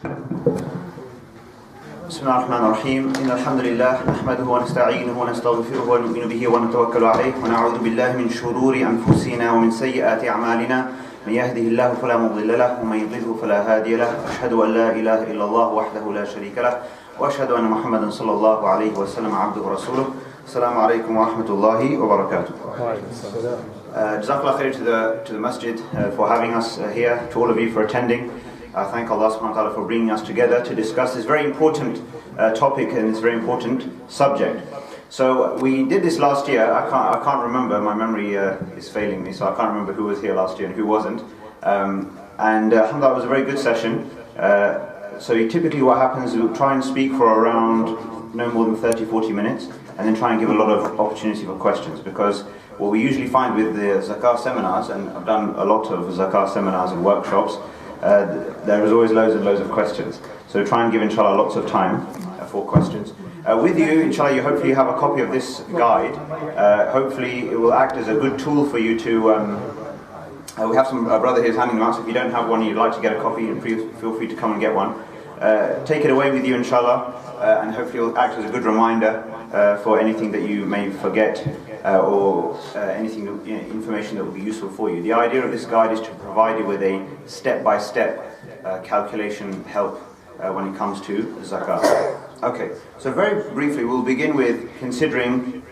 بسم الله الرحمن الرحيم إن الحمد لله نحمده ونستعينه ونستغفره ونؤمن به ونتوكل عليه ونعوذ بالله من شرور أنفسنا ومن سيئات أعمالنا من يهده الله فلا مضل له ومن يضلله فلا هادي له أشهد أن لا إله إلا الله وحده لا شريك له وأشهد أن محمدا صلى الله عليه وسلم عبده ورسوله السلام عليكم ورحمة الله وبركاته. Jazakallah khair to the masjid for having us here, to all of you for attending. I thank Allah subhanahu wa ta'ala for bringing us together to discuss this very important topic and this very important subject. So we did this last year. I can't remember, my memory is failing me, so I can't remember who was here last year and who wasn't. Alhamdulillah, it was a very good session. So typically what happens is we'll try and speak for around no more than 30-40 minutes and then try and give a lot of opportunity for questions, because what we usually find with the Zakat seminars, and I've done a lot of Zakat seminars and workshops, there is always loads and loads of questions. So try and give inshallah lots of time for questions. With you, inshallah, you hopefully have a copy of this guide. Hopefully it will act as a good tool for you to... we have some brother here handing them out, so if you don't have one and you'd like to get a copy, feel free to come and get one. Take it away with you inshallah, and hopefully it will act as a good reminder for anything that you may forget or anything, information that will be useful for you. The idea of this guide is to provide you with a step-by-step calculation help when it comes to zakat. Okay, so very briefly we'll begin with considering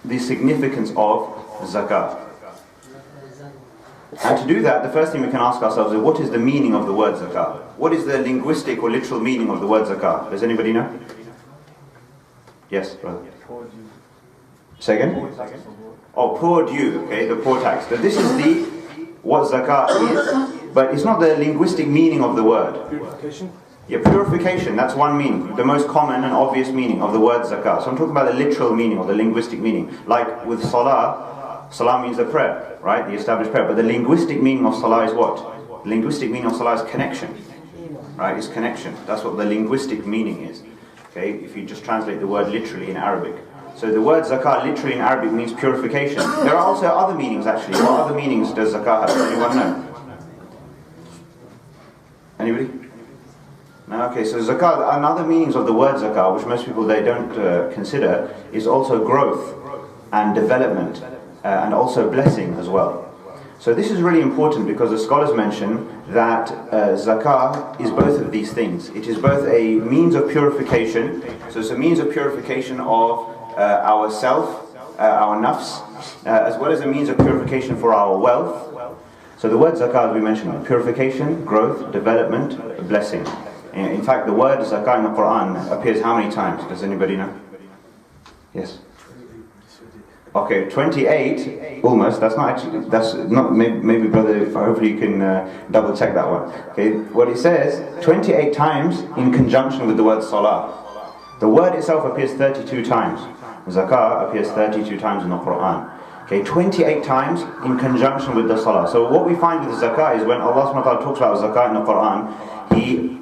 the significance of zakat. And to do that, the first thing we can ask ourselves is, what is the meaning of the word zakat? What is the linguistic or literal meaning of the word zakat? Does anybody know? Yes, brother. Say again? Oh, poor due, okay, the poor tax. So this is what zakat is, but it's not the linguistic meaning of the word. Purification? Yeah, purification, that's one meaning, the most common and obvious meaning of the word zakat. So I'm talking about the literal meaning or the linguistic meaning. Like with salah, salah means the prayer, right, the established prayer. But the linguistic meaning of salah is what? The linguistic meaning of salah is connection, right, it's connection. That's what the linguistic meaning is. Okay, if you just translate the word literally in Arabic. So the word zakat literally in Arabic means purification. There are also other meanings actually. What other meanings does zakat have? Does anyone know? Anybody? No? Okay, so zakat, another meanings of the word zakat, which most people they don't consider, is also growth and development and also blessing as well. So this is really important because the scholars mention that zakah is both of these things. It is both a means of purification, so it's a means of purification of our self, our nafs, as well as a means of purification for our wealth. So the word zakah, as we mentioned, purification, growth, development, blessing. In fact, the word zakah in the Quran appears how many times? Does anybody know? Yes. Okay, 28, almost. That's not actually, that's not, maybe brother, hopefully you can double check that one. Okay, what it says, 28 times in conjunction with the word salah. The word itself appears 32 times. Zakah appears 32 times in the Quran. Okay, 28 times in conjunction with the salah. So what we find with the zakah is when Allah subhanahu wa ta'ala talks about zakah in the Quran, He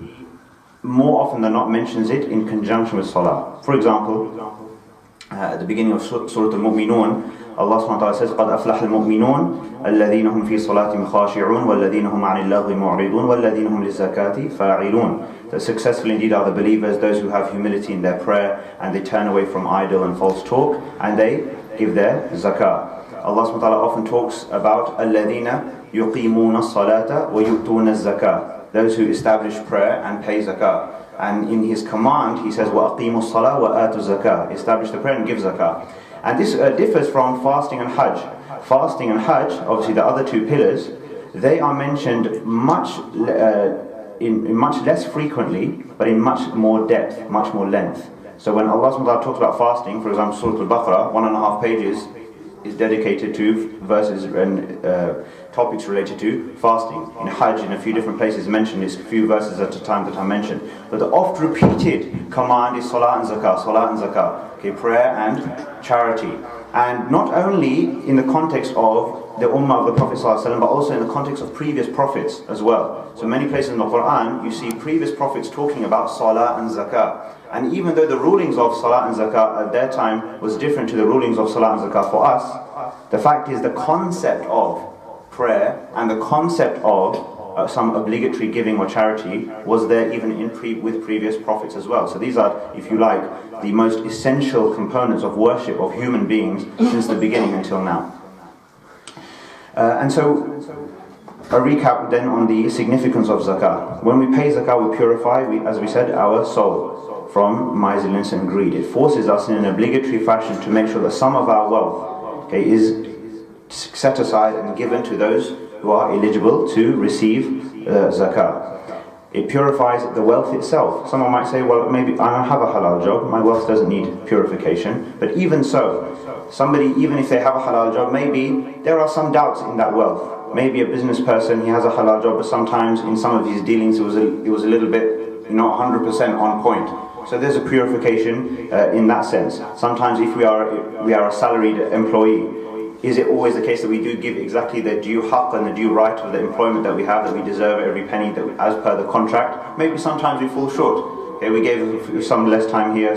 more often than not mentions it in conjunction with salah. For example, at the beginning of Surah Al-Mu'minun, Allah subhanahu wa ta'ala says, قَدْ أَفْلَحَ الْمُؤْمِنُونَ الَّذِينَ هُمْ فِي صَلَاتِهِمْ خَاشِعُونَ وَالَّذِينَ هُمْ عَنِ اللَّغْوِ مُعْرِضُونَ وَالَّذِينَ هُمْ لِلزَّكَاةِ فَاعِلُونَ. The successful indeed are the believers, those who have humility in their prayer and they turn away from idle and false talk and they give their zakah. Allah subhanahu wa ta'ala often talks about الَّذِينَ يُقِيمُونَ الصَّلَاةَ وَيُؤْتُونَ الزَّكَاةَ, those who establish prayer and pay zakah. And in His command, He says, وَأَقِيمُوا الصَّلَاةَ وَآتُوا الزَّكَاةَ, establish the prayer and give zakah. And this differs from fasting and hajj. Fasting and hajj, obviously the other two pillars, they are mentioned much less frequently, but in much more depth, much more length. So when Allah subhanahu wa ta'ala talks about fasting, for example, Surah Al-Baqarah, 1.5 pages is dedicated to verses and topics related to fasting. In Hajj, in a few different places mentioned, it's a few verses at a time that I mentioned. But the oft repeated command is salah and zakah, okay, prayer and charity. And not only in the context of the ummah of the Prophet ﷺ, but also in the context of previous prophets as well. So many places in the Quran, you see previous prophets talking about salah and zakah. And even though the rulings of salah and zakah at their time was different to the rulings of salah and zakah for us, the fact is the concept of prayer and the concept of some obligatory giving or charity was there even with previous prophets as well. So these are, if you like, the most essential components of worship of human beings since the beginning until now. And so, a recap then on the significance of zakah. When we pay zakah, we purify, as we said, our soul from miserliness and greed. It forces us in an obligatory fashion to make sure that some of our wealth, okay, is set aside and given to those who are eligible to receive zakah. It purifies the wealth itself. Someone might say, well, maybe I don't have a halal job, my wealth doesn't need purification. But even so, somebody, even if they have a halal job, maybe there are some doubts in that wealth. Maybe a business person, he has a halal job, but sometimes in some of his dealings it was a little bit not 100% on point. So there's a purification in that sense. Sometimes if we are a salaried employee, is it always the case that we do give exactly the due haqq and the due right of the employment that we have, that we deserve every penny as per the contract? Maybe sometimes we fall short. Okay, we gave some less time here,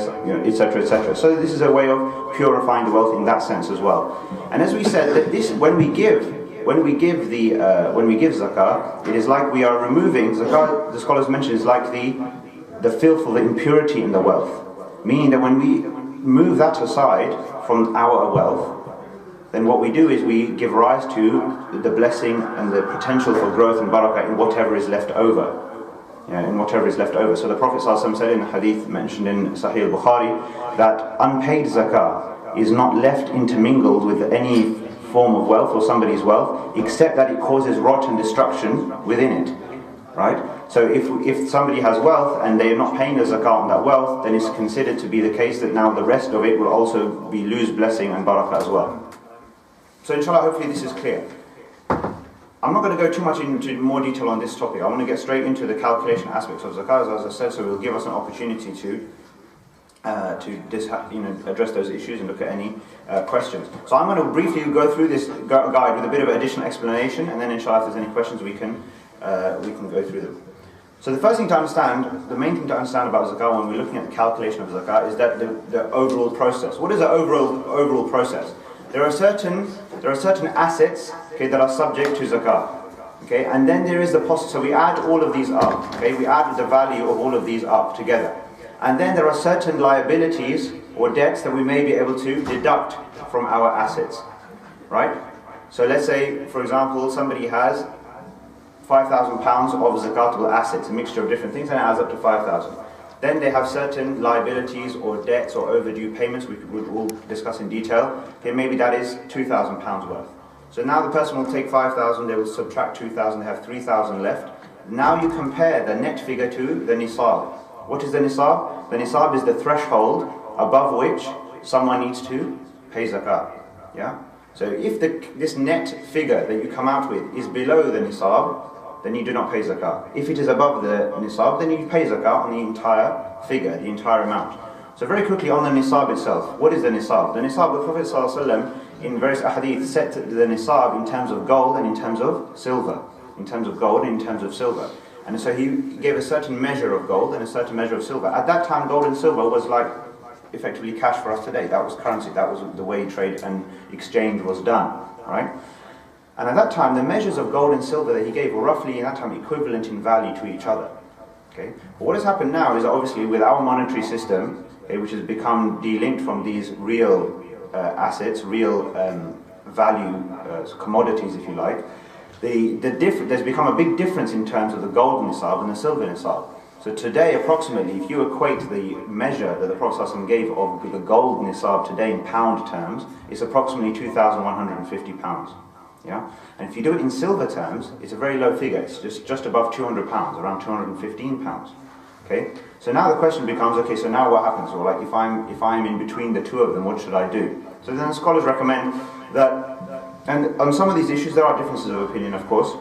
etc., etc. So this is a way of purifying the wealth in that sense as well. And as we said, that this when we give zakah, it is like we are removing zakah. The scholars mention is like the filth or the impurity in the wealth, meaning that when we move that aside from our wealth, then what we do is we give rise to the blessing and the potential for growth and barakah in whatever is left over. In whatever is left over. So the Prophet ﷺ said in the hadith mentioned in Sahih al-Bukhari that unpaid zakah is not left intermingled with any form of wealth or somebody's wealth, except that it causes rot and destruction within it. Right? So if somebody has wealth and they are not paying the zakah on that wealth, then it's considered to be the case that now the rest of it will also lose blessing and barakah as well. So inshallah, hopefully this is clear. I'm not going to go too much into more detail on this topic. I want to get straight into the calculation aspects of zakah, as I said, so it will give us an opportunity to address those issues and look at any questions. So I'm going to briefly go through this guide with a bit of additional explanation, and then inshallah, if there's any questions, we can go through them. So the first thing to understand, the main thing to understand about zakah when we're looking at the calculation of zakah is that the overall process. What is the overall process? There are certain assets, okay, that are subject to zakah, okay, and then there is the process. So we add all of these up, okay, we add the value of all of these up together, and then there are certain liabilities or debts that we may be able to deduct from our assets, right? So let's say, for example, somebody has £5,000 of zakatable assets, a mixture of different things, and it adds up to 5,000. Then they have certain liabilities or debts or overdue payments, which we'll discuss in detail. Okay, maybe that is £2,000 worth. So now the person will take 5,000, they will subtract 2,000, they have 3,000 left. Now you compare the net figure to the nisab. What is the nisab? The nisab is the threshold above which someone needs to pay zakah. Yeah? So if this net figure that you come out with is below the nisab, then you do not pay zakah. If it is above the nisab, then you pay zakah on the entire figure, the entire amount. So very quickly on the nisab itself, what is the nisab? The nisab, the Prophet ﷺ in various ahadith set the nisab in terms of gold and in terms of silver. In terms of gold and in terms of silver. And so he gave a certain measure of gold and a certain measure of silver. At that time, gold and silver was like effectively cash for us today. That was currency, that was the way trade and exchange was done, right? And at that time, the measures of gold and silver that he gave were roughly, in that time, equivalent in value to each other. Okay? But what has happened now is that obviously with our monetary system, okay, which has become delinked from these real assets, real value commodities, if you like, there's become a big difference in terms of the gold nisab and the silver nisab. So today, approximately, if you equate the measure that the Prophet ﷺ gave of the gold nisab today in pound terms, it's approximately £2,150. Yeah? And if you do it in silver terms, it's a very low figure. It's just above £200, around £215. Okay? So now the question becomes, okay, so now what happens? Or like if I'm in between the two of them, what should I do? So then scholars recommend that, and on some of these issues there are differences of opinion, of course.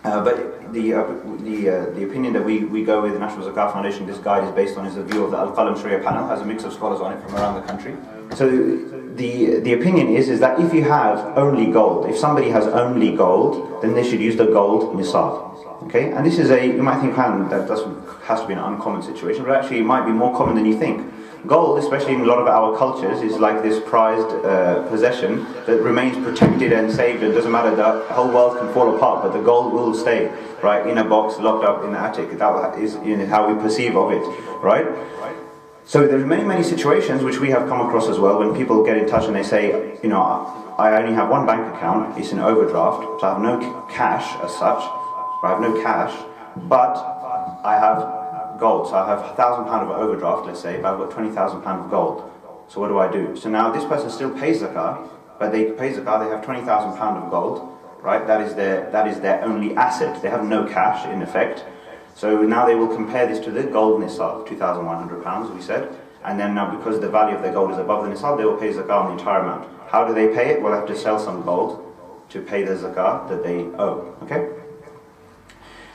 But the opinion that we go with, the National Zakat Foundation, this guide is based on is the view of the Al-Qalam Sharia panel, has a mix of scholars on it from around the country. So the opinion is that if you have only gold, if somebody has only gold, then they should use the gold nisab. Okay, and this is you might think that has to be an uncommon situation, but actually it might be more common than you think. Gold, especially in a lot of our cultures, is like this prized possession that remains protected and saved. It doesn't matter, the whole world can fall apart, but the gold will stay, right, in a box locked up in the attic. That is how we perceive of it, right? So there's many situations which we have come across as well, when people get in touch and they say, you know, I only have one bank account, it's an overdraft, so I have no cash as such, I have no cash, but I have gold, so I have £1,000 of overdraft, let's say, but I've got £20,000 of gold. So what do I do? So now this person still pays zakah, but they pay zakah, they have £20,000 of gold, right? That is their only asset. They have no cash in effect. So now they will compare this to the gold nisab, £2,100, we said, and then now because the value of their gold is above the nisab, they will pay zakah on the entire amount. How do they pay it? Well, they have to sell some gold to pay the zakah that they owe. Okay.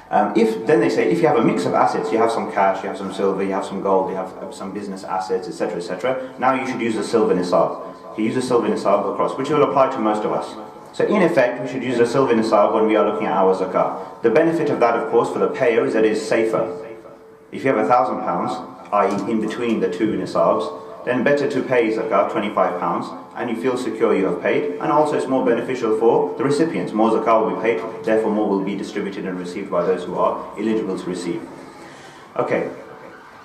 Then they say, if you have a mix of assets, you have some cash, you have some silver, you have some gold, you have some business assets, etc., etc. Now you should use a silver nisab. You use a silver nisab across, which will apply to most of us. So in effect, we should use a silver nisab when we are looking at our zakah. The benefit of that, of course, for the payer is that it is safer. If you have £1,000, i.e. in between the two nisabs, then better to pay zakah, £25, and you feel secure you have paid, and also it's more beneficial for the recipients. More zakah will be paid, therefore more will be distributed and received by those who are eligible to receive. Okay,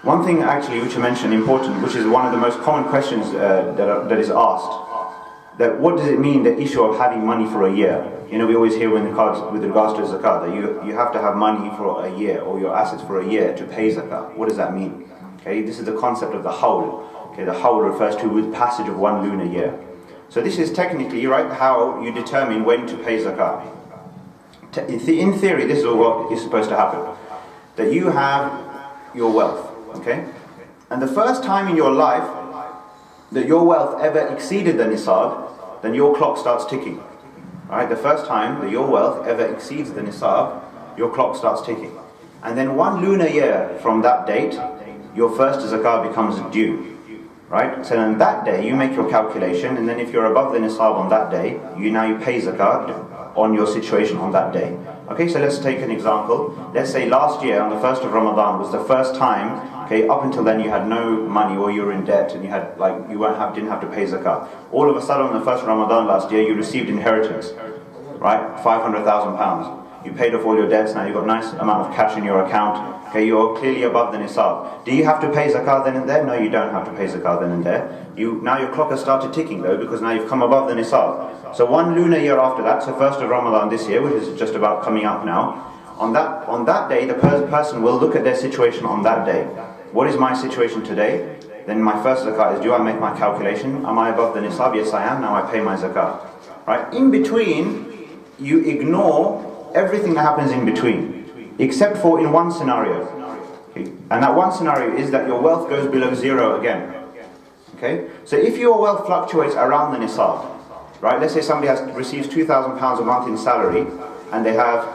one thing actually which I mentioned important, which is one of the most common questions that is asked, that what does it mean, the issue of having money for a year? You know, we always hear with regards to zakat, that you have to have money for a year, or your assets for a year to pay zakat. What does that mean? Okay, this is the concept of the hawl. Okay, the hawl refers to with passage of one lunar year. So this is technically, right, how you determine when to pay zakat. In theory, this is what is supposed to happen. That you have your wealth, okay? And the first time in your life that your wealth ever exceeded the nisab, then your clock starts ticking. Right? The first time that your wealth ever exceeds the nisab, your clock starts ticking. And then one lunar year from that date, your first zakah becomes due. Right? So on that day, you make your calculation, and then if you're above the nisab on that day, you pay zakat on your situation on that day. Okay, so let's take an example. Let's say last year on the 1st of Ramadan was the first time, okay, up until then you had no money or you were in debt and you had didn't have to pay zakat. All of a sudden on the 1st of Ramadan last year you received inheritance, right? £500,000. You paid off all your debts, now you've got a nice amount of cash in your account. Okay, you're clearly above the nisab. Do you have to pay zakah then and there? No, you don't have to pay zakah then and there. Now your clock has started ticking though, because now you've come above the nisab. So one lunar year after that, so 1st of Ramadan this year, which is just about coming up now, on that day, the person will look at their situation on that day. What is my situation today? Then my first zakah is, do I make my calculation? Am I above the nisab? Yes, I am. Now I pay my zakah. Right? In between, you ignore everything that happens in between, except for in one scenario. Okay? And that one scenario is that your wealth goes below zero again. Okay? So if your wealth fluctuates around the nisab, right? Let's say somebody receives £2,000 a month in salary, and they have,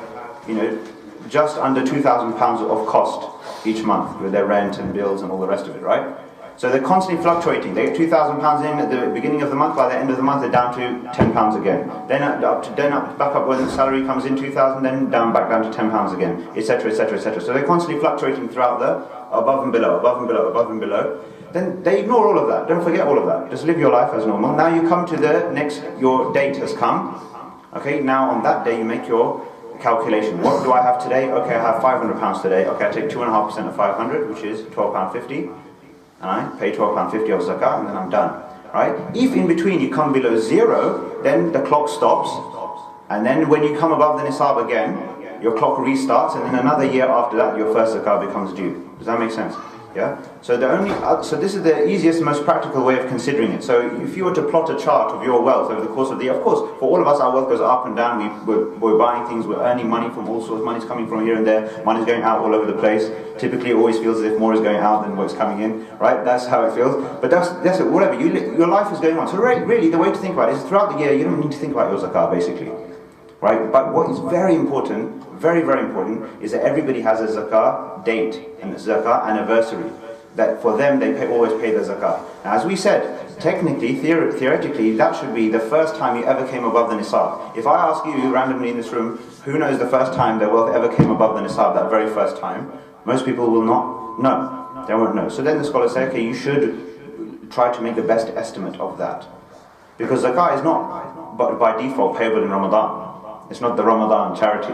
just under £2,000 of cost each month with their rent and bills and all the rest of it, right? So they're constantly fluctuating. They get £2,000 in at the beginning of the month. By the end of the month, they're down to £10 again. Then back up when the salary comes in, £2,000. Then back down to £10 again, etc., etc., etc. So they're constantly fluctuating throughout the above and below, above and below, above and below. Then they ignore all of that. Don't forget all of that. Just live your life as normal. Now you come to the next. Your date has come. Okay. Now on that day you make your calculation. What do I have today? Okay, I have £500 today. Okay, I take 2.5% of 500, which is £12.50. And I pay £12.50 of zakah, and then I'm done. Right? If in between you come below zero, then the clock stops, and then when you come above the nisab again, your clock restarts, and then another year after that, your first zakah becomes due. Does that make sense? Yeah. So so this is the easiest, most practical way of considering it. So if you were to plot a chart of your wealth over the course of the year, of course, for all of us, our wealth goes up and down. We're buying things, we're earning money from all sorts. Money's coming from here and there. Money's going out all over the place. Typically, it always feels as if more is going out than what's coming in. Right? That's how it feels. But that's it. Whatever. Your life is going on. So really, the way to think about it is throughout the year, you don't need to think about your zakah, basically. Right? But what is very important, very, very important, is that everybody has a zakah date and a zakah anniversary. That for them, they always pay the zakah. Now, as we said, technically, theoretically, that should be the first time you ever came above the nisab. If I ask you randomly in this room, who knows the first time their wealth ever came above the nisab, that very first time, most people will not know. They won't know. So then the scholars say, okay, you should try to make the best estimate of that. Because zakah is not by default payable in Ramadan. It's not the Ramadan charity.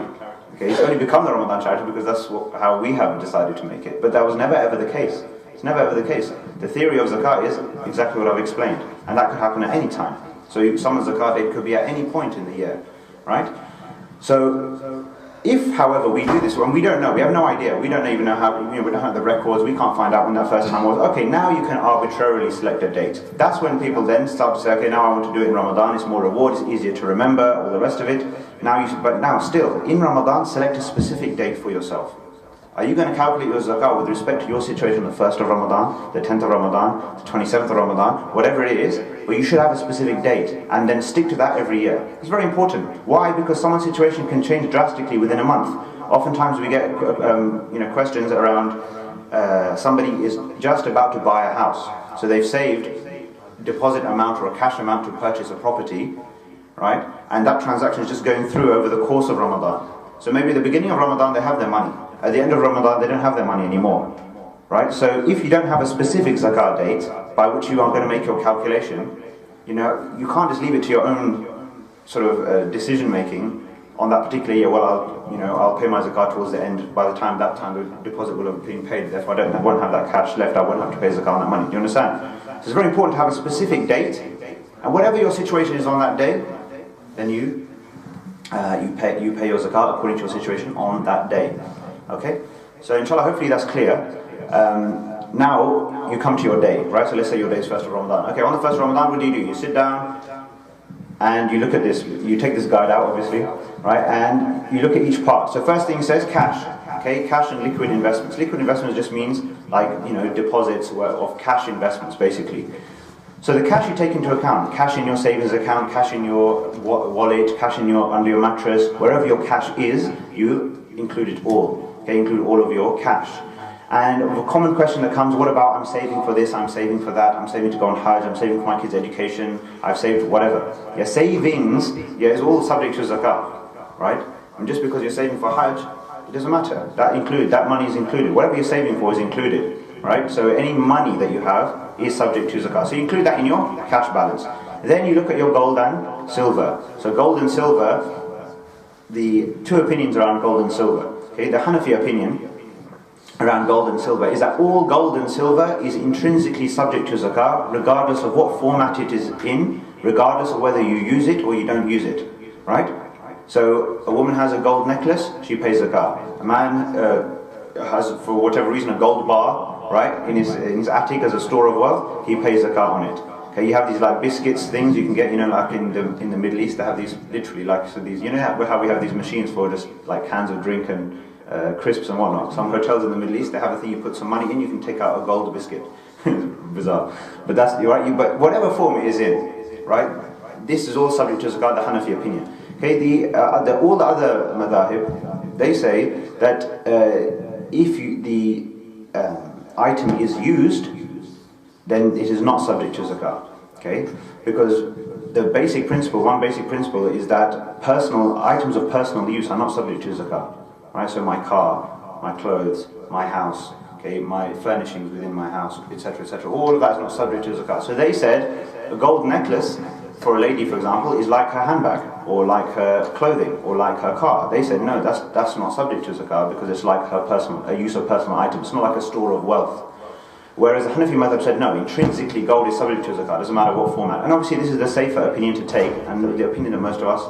Okay, it's only become the Ramadan charity because that's how we have decided to make it. But that was never ever the case. It's never ever the case. The theory of zakah is exactly what I've explained. And that could happen at any time. So someone's zakat date could be at any point in the year. Right? So, if, however, we do this, and we don't know, we have no idea, we don't even know how, we don't have the records, we can't find out when that first time was, okay, now you can arbitrarily select a date. That's when people then start to say, okay, now I want to do it in Ramadan, it's more reward, it's easier to remember, all the rest of it. But now still, in Ramadan, select a specific date for yourself. Are you going to calculate your zakah with respect to your situation, the 1st of Ramadan, the 10th of Ramadan, the 27th of Ramadan, whatever it is, but you should have a specific date and then stick to that every year. It's very important. Why? Because someone's situation can change drastically within a month. Oftentimes we get questions around somebody is just about to buy a house. So they've saved deposit amount or a cash amount to purchase a property, right? And that transaction is just going through over the course of Ramadan. So maybe at the beginning of Ramadan they have their money. At the end of Ramadan they don't have their money anymore. Right? So if you don't have a specific zakat date by which you are going to make your calculation, you can't just leave it to your own sort of decision making on that particular year. Well, I'll pay my zakat towards the end. By the time the deposit will have been paid, therefore I won't have that cash left. I won't have to pay zakat on that money. Do you understand? So it's very important to have a specific date, and whatever your situation is on that day, then you pay your zakat according to your situation on that day. Okay? So inshallah, hopefully that's clear. Now you come to your day, right? So let's say your day is 1st of Ramadan. Okay, on the 1st of Ramadan, what do? You sit down and you look at this. You take this guide out, obviously, right? And you look at each part. So first thing it says cash. Okay, cash and liquid investments. Liquid investments just means like deposits of cash investments, basically. So the cash you take into account, cash in your savings account, cash in your wallet, cash in under your mattress, wherever your cash is, you include it all. Okay, include all of your cash. And a common question that comes, what about I'm saving for this, I'm saving for that, I'm saving to go on Hajj, I'm saving for my kids' education, I've saved whatever. Yeah, savings is all subject to zakah, right? And just because you're saving for Hajj, it doesn't matter. That money is included. Whatever you're saving for is included, right? So any money that you have is subject to zakah. So you include that in your cash balance. Then you look at your gold and silver. So gold and silver, the two opinions around gold and silver. Okay, the Hanafi opinion around gold and silver is that all gold and silver is intrinsically subject to zakah, regardless of what format it is in, regardless of whether you use it or you don't use it, right? So a woman has a gold necklace, she pays zakah. A man has, for whatever reason, a gold bar, right, in his attic as a store of wealth, he pays zakah on it. Okay, you have these like biscuits things you can get, like in the Middle East, they have these literally like, so these, how we have these machines for just like cans of drink and crisps and whatnot. Some hotels in the Middle East, they have a thing you put some money in, you can take out a gold biscuit. Bizarre. But that's, right, but whatever form it is in, right, this is all subject to zakat, the Hanafi opinion. Okay, all the other madhahib, they say that if the item is used, then it is not subject to zakat. Okay, because one basic principle is that items of personal use are not subject to zakat. Right, so my car, my clothes, my house, okay, my furnishings within my house, etc., etc. All of that is not subject to zakat. So they said a gold necklace for a lady, for example, is like her handbag, or like her clothing, or like her car. They said no, that's not subject to zakat because it's like a use of personal items. It's not like a store of wealth. Whereas the Hanafi madhab said no, intrinsically gold is subject to zakat, doesn't matter what format. And obviously this is the safer opinion to take, and the opinion that most of us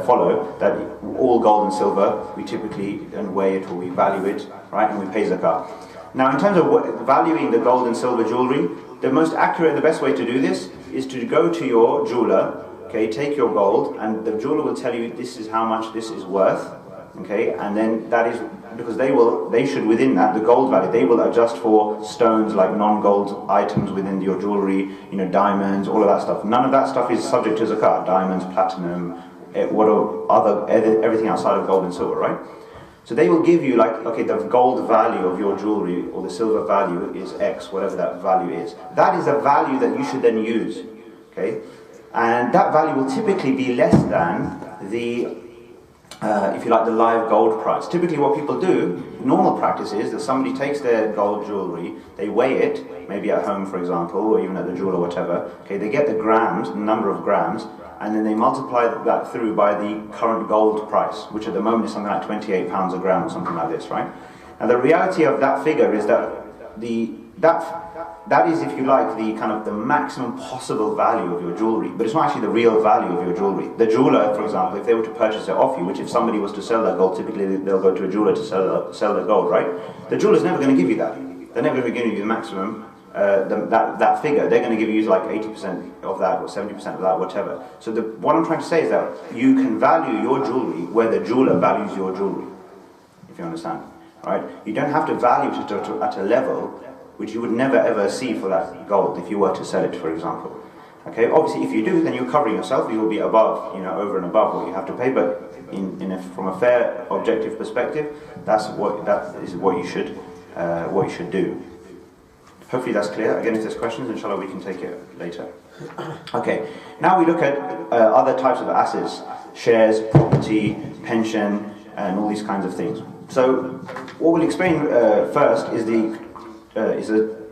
follow, that all gold and silver, we typically weigh it or we value it, right, and we pay zakat. Now in terms of valuing the gold and silver jewelry, the most accurate, the best way to do this is to go to your jeweler, okay, take your gold, and the jeweler will tell you this is how much this is worth, okay, and then that is, because they should within that, the gold value, they will adjust for stones like non-gold items within your jewelry, diamonds, all of that stuff. None of that stuff is subject to zakat, diamonds, platinum, everything outside of gold and silver, right? So they will give you like, okay, the gold value of your jewelry or the silver value is X, whatever that value is. That is a value that you should then use, okay? And that value will typically be less than the if you like, the live gold price. Typically what people do, normal practice is that somebody takes their gold jewellery, they weigh it, maybe at home for example, or even at the jeweller or whatever, okay, they get the grams, the number of grams, and then they multiply that through by the current gold price, which at the moment is something like £28 a gram or something like this, right? And the reality of that figure is that that is, if you like, the kind of the maximum possible value of your jewellery, but it's not actually the real value of your jewellery. The jeweller, for example, if they were to purchase it off you, which if somebody was to sell their gold, typically they'll go to a jeweller to sell their gold, right? The jeweller's never going to give you that. They're never going to give you the maximum, that figure. They're going to give you like 80% of that or 70% of that, whatever. So what I'm trying to say is that you can value your jewellery where the jeweller values your jewellery, if you understand, right? You don't have to value it at a level which you would never ever see for that gold if you were to sell it, for example. Okay, obviously if you do, then you're covering yourself, you will be above, over and above what you have to pay, but from a fair, objective perspective, that is what you should do. Hopefully that's clear. Again, if there's questions, inshallah, we can take it later. Okay, now we look at other types of assets, shares, property, pension, and all these kinds of things. So, what we'll explain first is the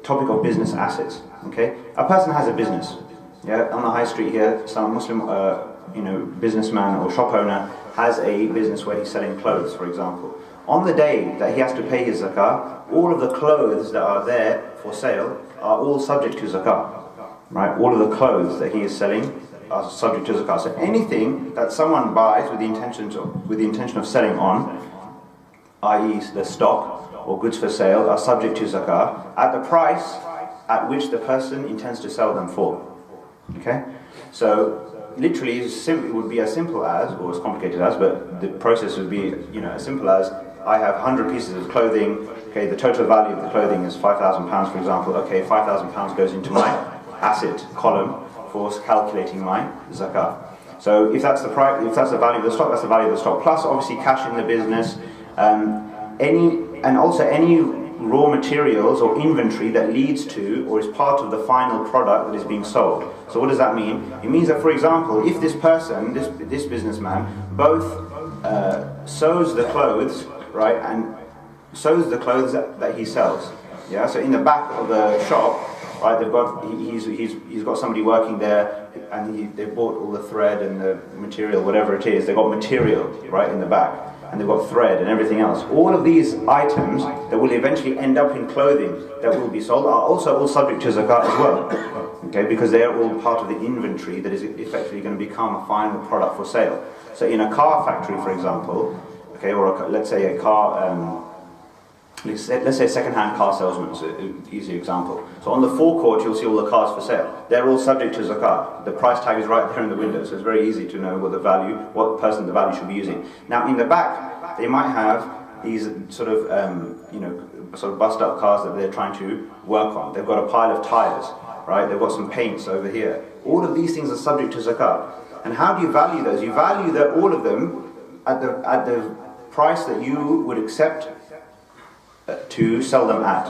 topic of business assets. Okay, a person has a business. Yeah, on the high street here, some Muslim, businessman or shop owner has a business where he's selling clothes, for example. On the day that he has to pay his zakah, all of the clothes that are there for sale are all subject to zakah. Right? All of the clothes that he is selling are subject to zakah. So anything that someone buys with the intention of selling on, i.e. the stock or goods for sale, are subject to zakah at the price at which the person intends to sell them for. Okay? So literally it would be as simple as, or as complicated as, but the process would be as simple as, I have 100 pieces of clothing, okay, the total value of the clothing is £5,000 for example, okay, £5,000 goes into my asset column for calculating my zakah. So if that's the value of the stock, that's the value of the stock, plus obviously cash in the business, any raw materials or inventory that leads to or is part of the final product that is being sold. So what does that mean? It means that, for example, if this person, this businessman, both sews the clothes, right, and sews the clothes that he sells. Yeah. So in the back of the shop, right, he's got somebody working there, and they bought all the thread and the material, whatever it is. They've got material right in the back, and they've got thread and everything else. All of these items that will eventually end up in clothing that will be sold are also all subject to zakat as well. Okay, because they are all part of the inventory that is effectively going to become a final product for sale. So in a car factory, for example, okay, or let's say a car, let's say a second-hand car salesman is an easy example. So on the forecourt, you'll see all the cars for sale. They're all subject to zakat. The price tag is right there in the window, so it's very easy to know what the value should be using. Now, in the back, they might have these sort of bust-up cars that they're trying to work on. They've got a pile of tires, right? They've got some paints over here. All of these things are subject to zakat. And how do you value those? You value that all of them at the price that you would accept to sell them at.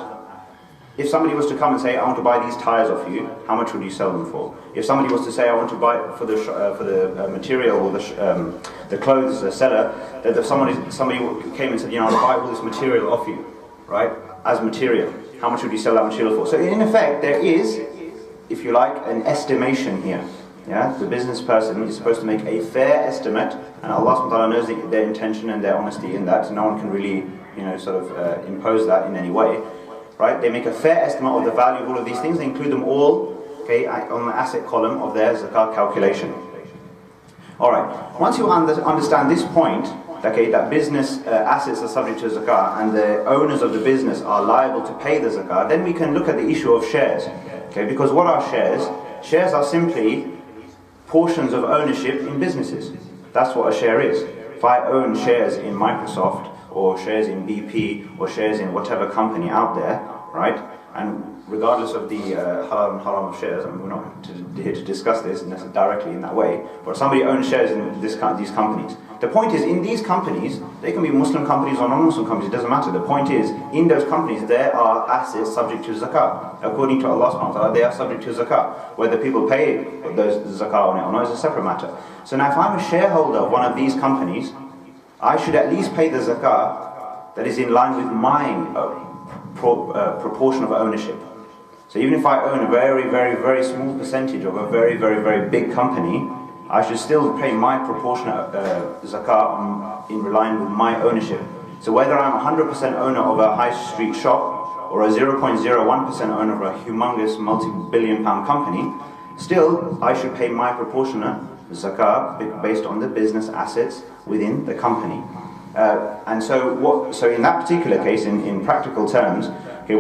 If somebody was to come and say, I want to buy these tires off you, how much would you sell them for? If somebody was to say, I want to buy for the material or the clothes, the seller, that if somebody came and said, I want to buy all this material off you, right, as material, how much would you sell that material for? So in effect, there is, if you like, an estimation here. Yeah, the business person is supposed to make a fair estimate, and Allah subhanahu wa ta'ala knows their intention and their honesty in that, so no one can really impose that in any way, right? They make a fair estimate of the value of all of these things. They include them all, okay, on the asset column of their zakat calculation. All right. Once you understand this point, okay, that business assets are subject to zakat and the owners of the business are liable to pay the zakat, then we can look at the issue of shares. Okay, because what are shares? Shares are simply portions of ownership in businesses. That's what a share is. If I own shares in Microsoft, or shares in BP, or shares in whatever company out there, right? And regardless of the halal and haram of shares, we're not here to discuss this directly in that way, but somebody owns shares in these companies. The point is, in these companies, they can be Muslim companies or non-Muslim companies, it doesn't matter. The point is, in those companies, there are assets subject to zakat. According to Allah subhanahu wa ta'ala, they are subject to zakat. Whether people pay those zakat on it or not is a separate matter. So now if I'm a shareholder of one of these companies, I should at least pay the zakah that is in line with my proportion of ownership. So even if I own a very, very, very small percentage of a very, very, very big company, I should still pay my proportionate zakah in line with my ownership. So whether I'm 100% owner of a high street shop or a 0.01% owner of a humongous multi-billion pound company, still I should pay my proportionate zakah based on the business assets within the company. And so in that particular case, in practical terms, okay,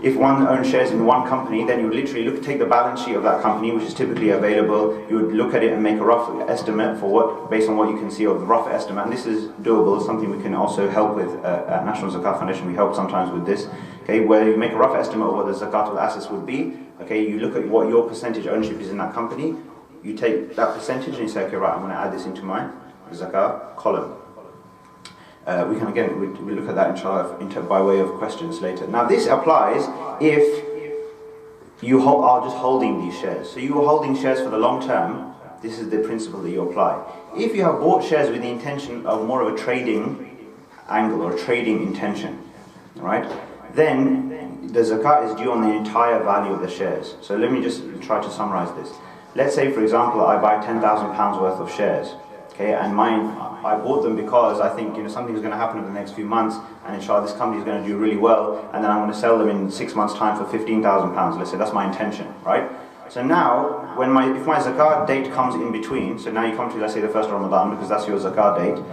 if one owns shares in one company, then you would literally take the balance sheet of that company, which is typically available. You would look at it and make a rough estimate based on what you can see of the rough estimate. And this is doable, something we can also help with at National Zakat Foundation. We help sometimes with this, okay, where you make a rough estimate of what the zakat of assets would be. Okay, you look at what your percentage ownership is in that company. You take that percentage and you say, okay, right, I'm going to add this into my zakat column. We can again, we look at that inshallah by way of questions later. Now this applies if you are just holding these shares. So you are holding shares for the long term, this is the principle that you apply. If you have bought shares with the intention of more of a trading angle or a trading intention, right, then the zakat is due on the entire value of the shares. So let me just try to summarize this. Let's say, for example, I buy £10,000 worth of shares. Okay, and I bought them because I think something's going to happen in the next few months, and inshallah this company is going to do really well, and then I'm going to sell them in 6 months' time for £15,000. Let's say that's my intention, right? So now, if my zakat date comes in between, so now you come to, let's say, the 1st of Ramadan, because that's your zakat date.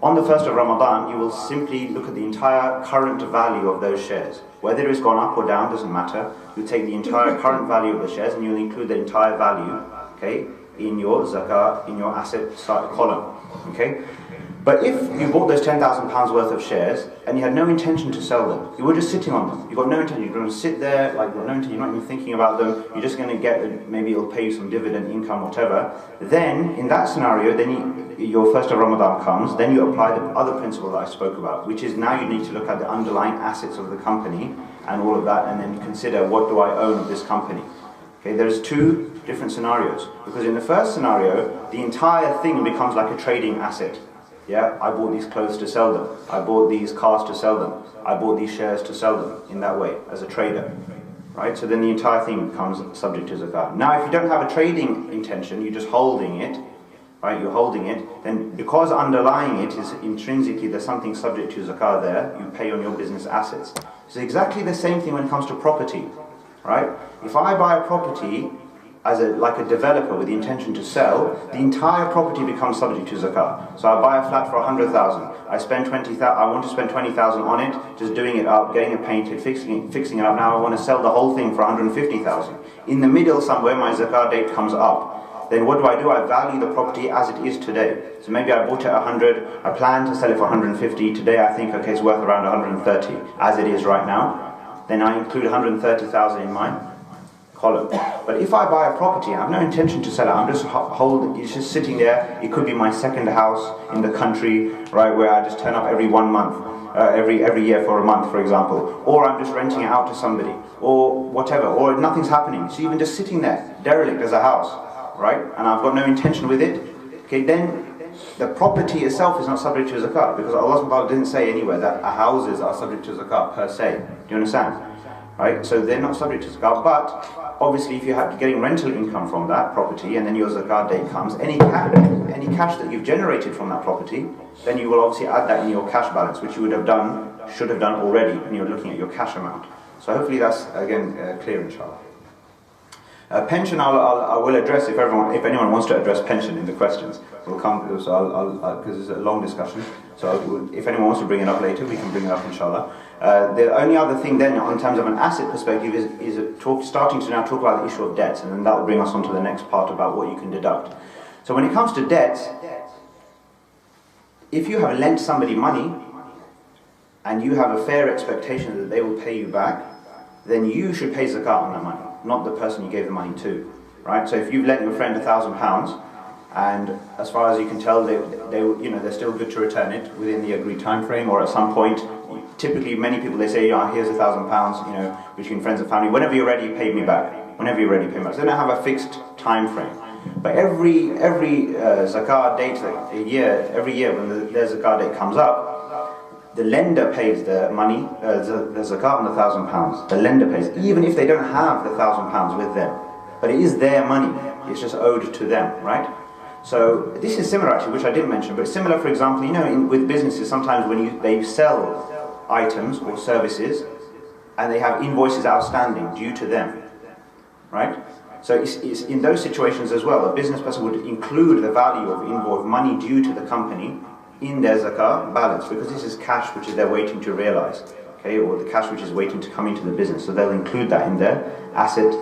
On the 1st of Ramadan, you will simply look at the entire current value of those shares. Whether it's gone up or down doesn't matter. You take the entire current value of the shares and you'll include the entire value, okay, in your zakah, in your asset column, okay? But if you bought those £10,000 worth of shares and you had no intention to sell them, you were just sitting on them, you've got no intention, you're going to sit there, like you've got no intention, you're not even thinking about them, you're just going to get, maybe it'll pay you some dividend income, whatever, then in that scenario, then your 1st of Ramadan comes, then you apply the other principle that I spoke about, which is now you need to look at the underlying assets of the company and all of that, and then consider, what do I own of this company? Okay, there's two different scenarios, because in the first scenario, the entire thing becomes like a trading asset. Yeah, I bought these clothes to sell them, I bought these cars to sell them, I bought these shares to sell them, in that way, as a trader. Right, so then the entire thing becomes subject to zakat. Now if you don't have a trading intention, you're just holding it, right, you're holding it, then because underlying it is intrinsically there's something subject to zakat there, you pay on your business assets. It's exactly the same thing when it comes to property, right? If I buy a property like a developer with the intention to sell, the entire property becomes subject to zakat. So I buy a flat for 100,000. I want to spend 20,000 on it, just doing it up, getting it painted, fixing it up. Now I want to sell the whole thing for 150,000. In the middle somewhere, my zakat date comes up. Then what do? I value the property as it is today. So maybe I bought it at 100, I plan to sell it for 150. Today I think, okay, it's worth around 130, as it is right now. Then I include 130,000 in mine. Column. But if I buy a property, I have no intention to sell it, I'm just holding, it's just sitting there. It could be my second house in the country, right, where I just turn up every 1 month, every year for a month, for example, or I'm just renting it out to somebody, or whatever, or nothing's happening. It's even just sitting there, derelict as a house, right, and I've got no intention with it. Okay, then the property itself is not subject to zakat, because Allah subhanahu wa ta'ala didn't say anywhere that houses are subject to zakat per se. Do you understand? Right, so they're not subject to zakat, but obviously if you're getting rental income from that property and then your zakat date comes, any cash that you've generated from that property, then you will obviously add that in your cash balance, which you should have done already when you're looking at your cash amount. So hopefully that's again clear, inshallah. Pension, I will address if anyone wants to address pension in the questions. We'll come, so because it's a long discussion. So if anyone wants to bring it up later, we can bring it up, inshallah. The only other thing then, in terms of an asset perspective, is starting to now talk about the issue of debts, and then that will bring us on to the next part about what you can deduct. So when it comes to debts, if you have lent somebody money and you have a fair expectation that they will pay you back, then you should pay zakat on that money, not the person you gave the money to, right? So if you've lent your friend £1,000, and as far as you can tell, they're still good to return it within the agreed time frame, or at some point. Typically, many people, they say, here's £1,000, between friends and family. Whenever you're ready, pay me back. Whenever you're ready, pay me back. So they don't have a fixed time frame. But every zakat date, every year when their zakat date comes up, the lender pays the money, the zakat on the £1,000. The lender pays, even if they don't have the £1,000 with them. But it is their money, it's just owed to them, right? So this is similar actually, which I didn't mention, but similar, for example, with businesses, sometimes when they sell items or services, and they have invoices outstanding due to them, right? So it's in those situations as well, a business person would include the value of invoice money due to the company in their zakah balance, because this is cash which they're waiting to realize, okay, or the cash which is waiting to come into the business. So they'll include that in their asset,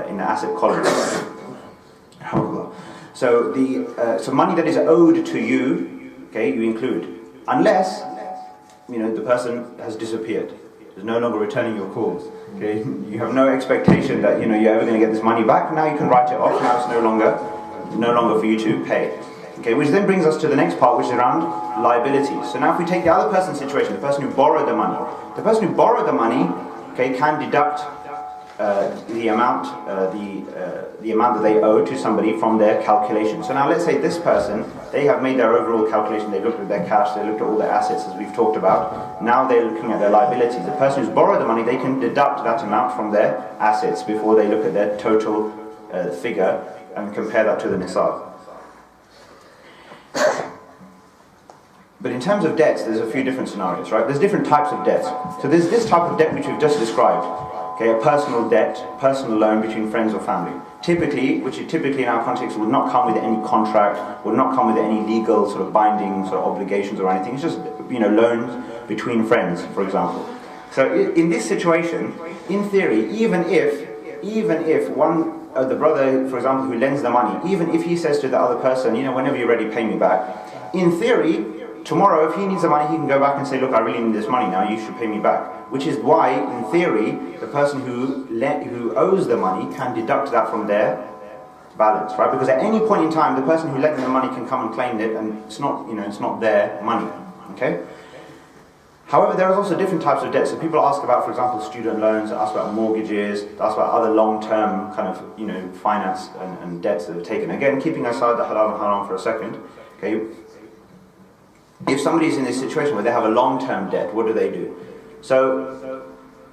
in the asset column. So so money that is owed to you, okay, you include, unless the person has disappeared, is no longer returning your calls. Okay, you have no expectation that you're ever going to get this money back. Now you can write it off. Now it's no longer for you to pay. Okay, which then brings us to the next part, which is around liabilities. So now if we take the other person's situation, the person who borrowed the money, okay, can deduct the amount that they owe to somebody from their calculation. So now let's say this person, they have made their overall calculation, they looked at their cash, they looked at all their assets as we've talked about. Now they're looking at their liabilities. The person who's borrowed the money, they can deduct that amount from their assets before they look at their total figure and compare that to the nisab. But in terms of debts, there's a few different scenarios, right? There's different types of debts. So there's this type of debt which we've just described. Okay, a personal debt, personal loan between friends or family. Which in our context would not come with any contract, would not come with any legal sort of bindings or obligations or anything. It's just, loans between friends, for example. So in this situation, in theory, even if one the brother, for example, who lends the money, even if he says to the other person, whenever you're ready, pay me back. In theory, tomorrow, if he needs the money, he can go back and say, look, I really need this money now, you should pay me back. Which is why, in theory, the person who owes the money can deduct that from their balance, right? Because at any point in time, the person who lent them the money can come and claim it, and it's not their money, okay? However, there are also different types of debts. So people ask about, for example, student loans, ask about mortgages, ask about other long-term kind of, finance and debts that are taken. Again, keeping aside the halal and haram for a second, okay? If somebody's in this situation where they have a long-term debt, what do? So,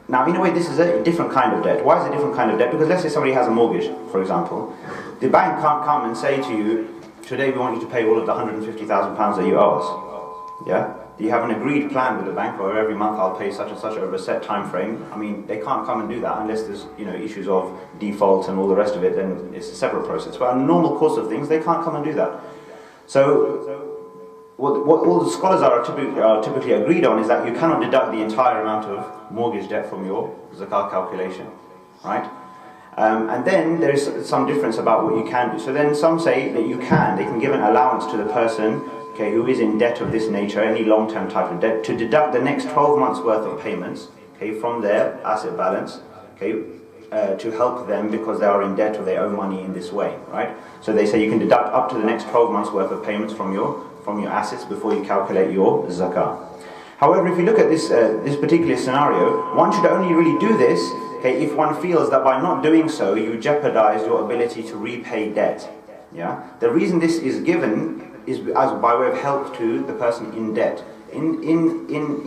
now in a way this is a different kind of debt. Why is it a different kind of debt? Because let's say somebody has a mortgage, for example. The bank can't come and say to you, today we want you to pay all of the £150,000 that you owe us. Yeah? You have an agreed plan with the bank, or every month I'll pay such and such over a set time frame. I mean, they can't come and do that unless there's issues of default and all the rest of it, then it's a separate process. But in the normal course of things, they can't come and do that. So what all the scholars are typically agreed on is that you cannot deduct the entire amount of mortgage debt from your zakat calculation, right? And then there is some difference about what you can do. So then some say that they can give an allowance to the person, okay, who is in debt of this nature, any long-term type of debt, to deduct the next 12 months worth of payments, okay, from their asset balance, okay, to help them because they are in debt or they owe money in this way, right? So they say you can deduct up to the next 12 months worth of payments from your assets before you calculate your zakah. However, if you look at this particular scenario, one should only really do this, okay, if one feels that by not doing so, you jeopardize your ability to repay debt. Yeah. The reason this is given is as by way of help to the person in debt. In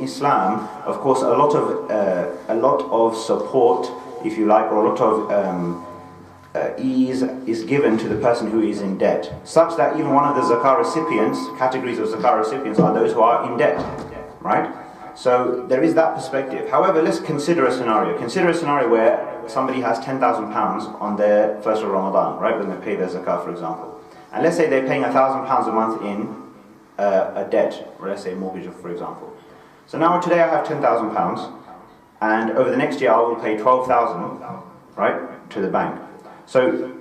Islam, of course, a lot of support, if you like, or a lot of ease is given to the person who is in debt, such that even one of the zakah recipients, categories of zakah recipients, are those who are in debt, right? So there is that perspective. However, let's consider a scenario. Consider a scenario where somebody has £10,000 on their first of Ramadan, right, when they pay their zakah, for example. And let's say they're paying £1,000 a month in a debt, or let's say a mortgage, for example. So now today I have £10,000, and over the next year I will pay £12,000, right, to the bank. So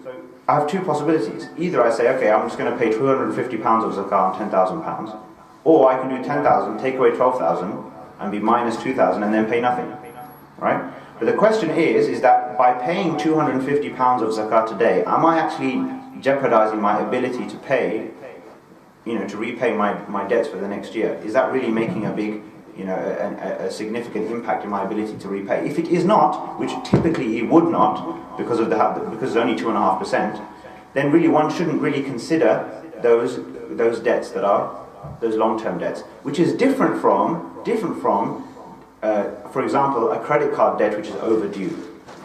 I have two possibilities. Either I say, okay, I'm just going to pay £250 of zakah on £10,000, or I can do 10,000, take away 12,000, and be minus 2,000, and then pay nothing, right? But the question is that by paying £250 of zakah today, am I actually jeopardizing my ability to pay, to repay my debts for the next year? Is that really making a big, a significant impact in my ability to repay? If it is not, which typically it would not, because it's only 2.5%, then really one shouldn't really consider those debts that are those long-term debts, which is different from for example, a credit card debt which is overdue,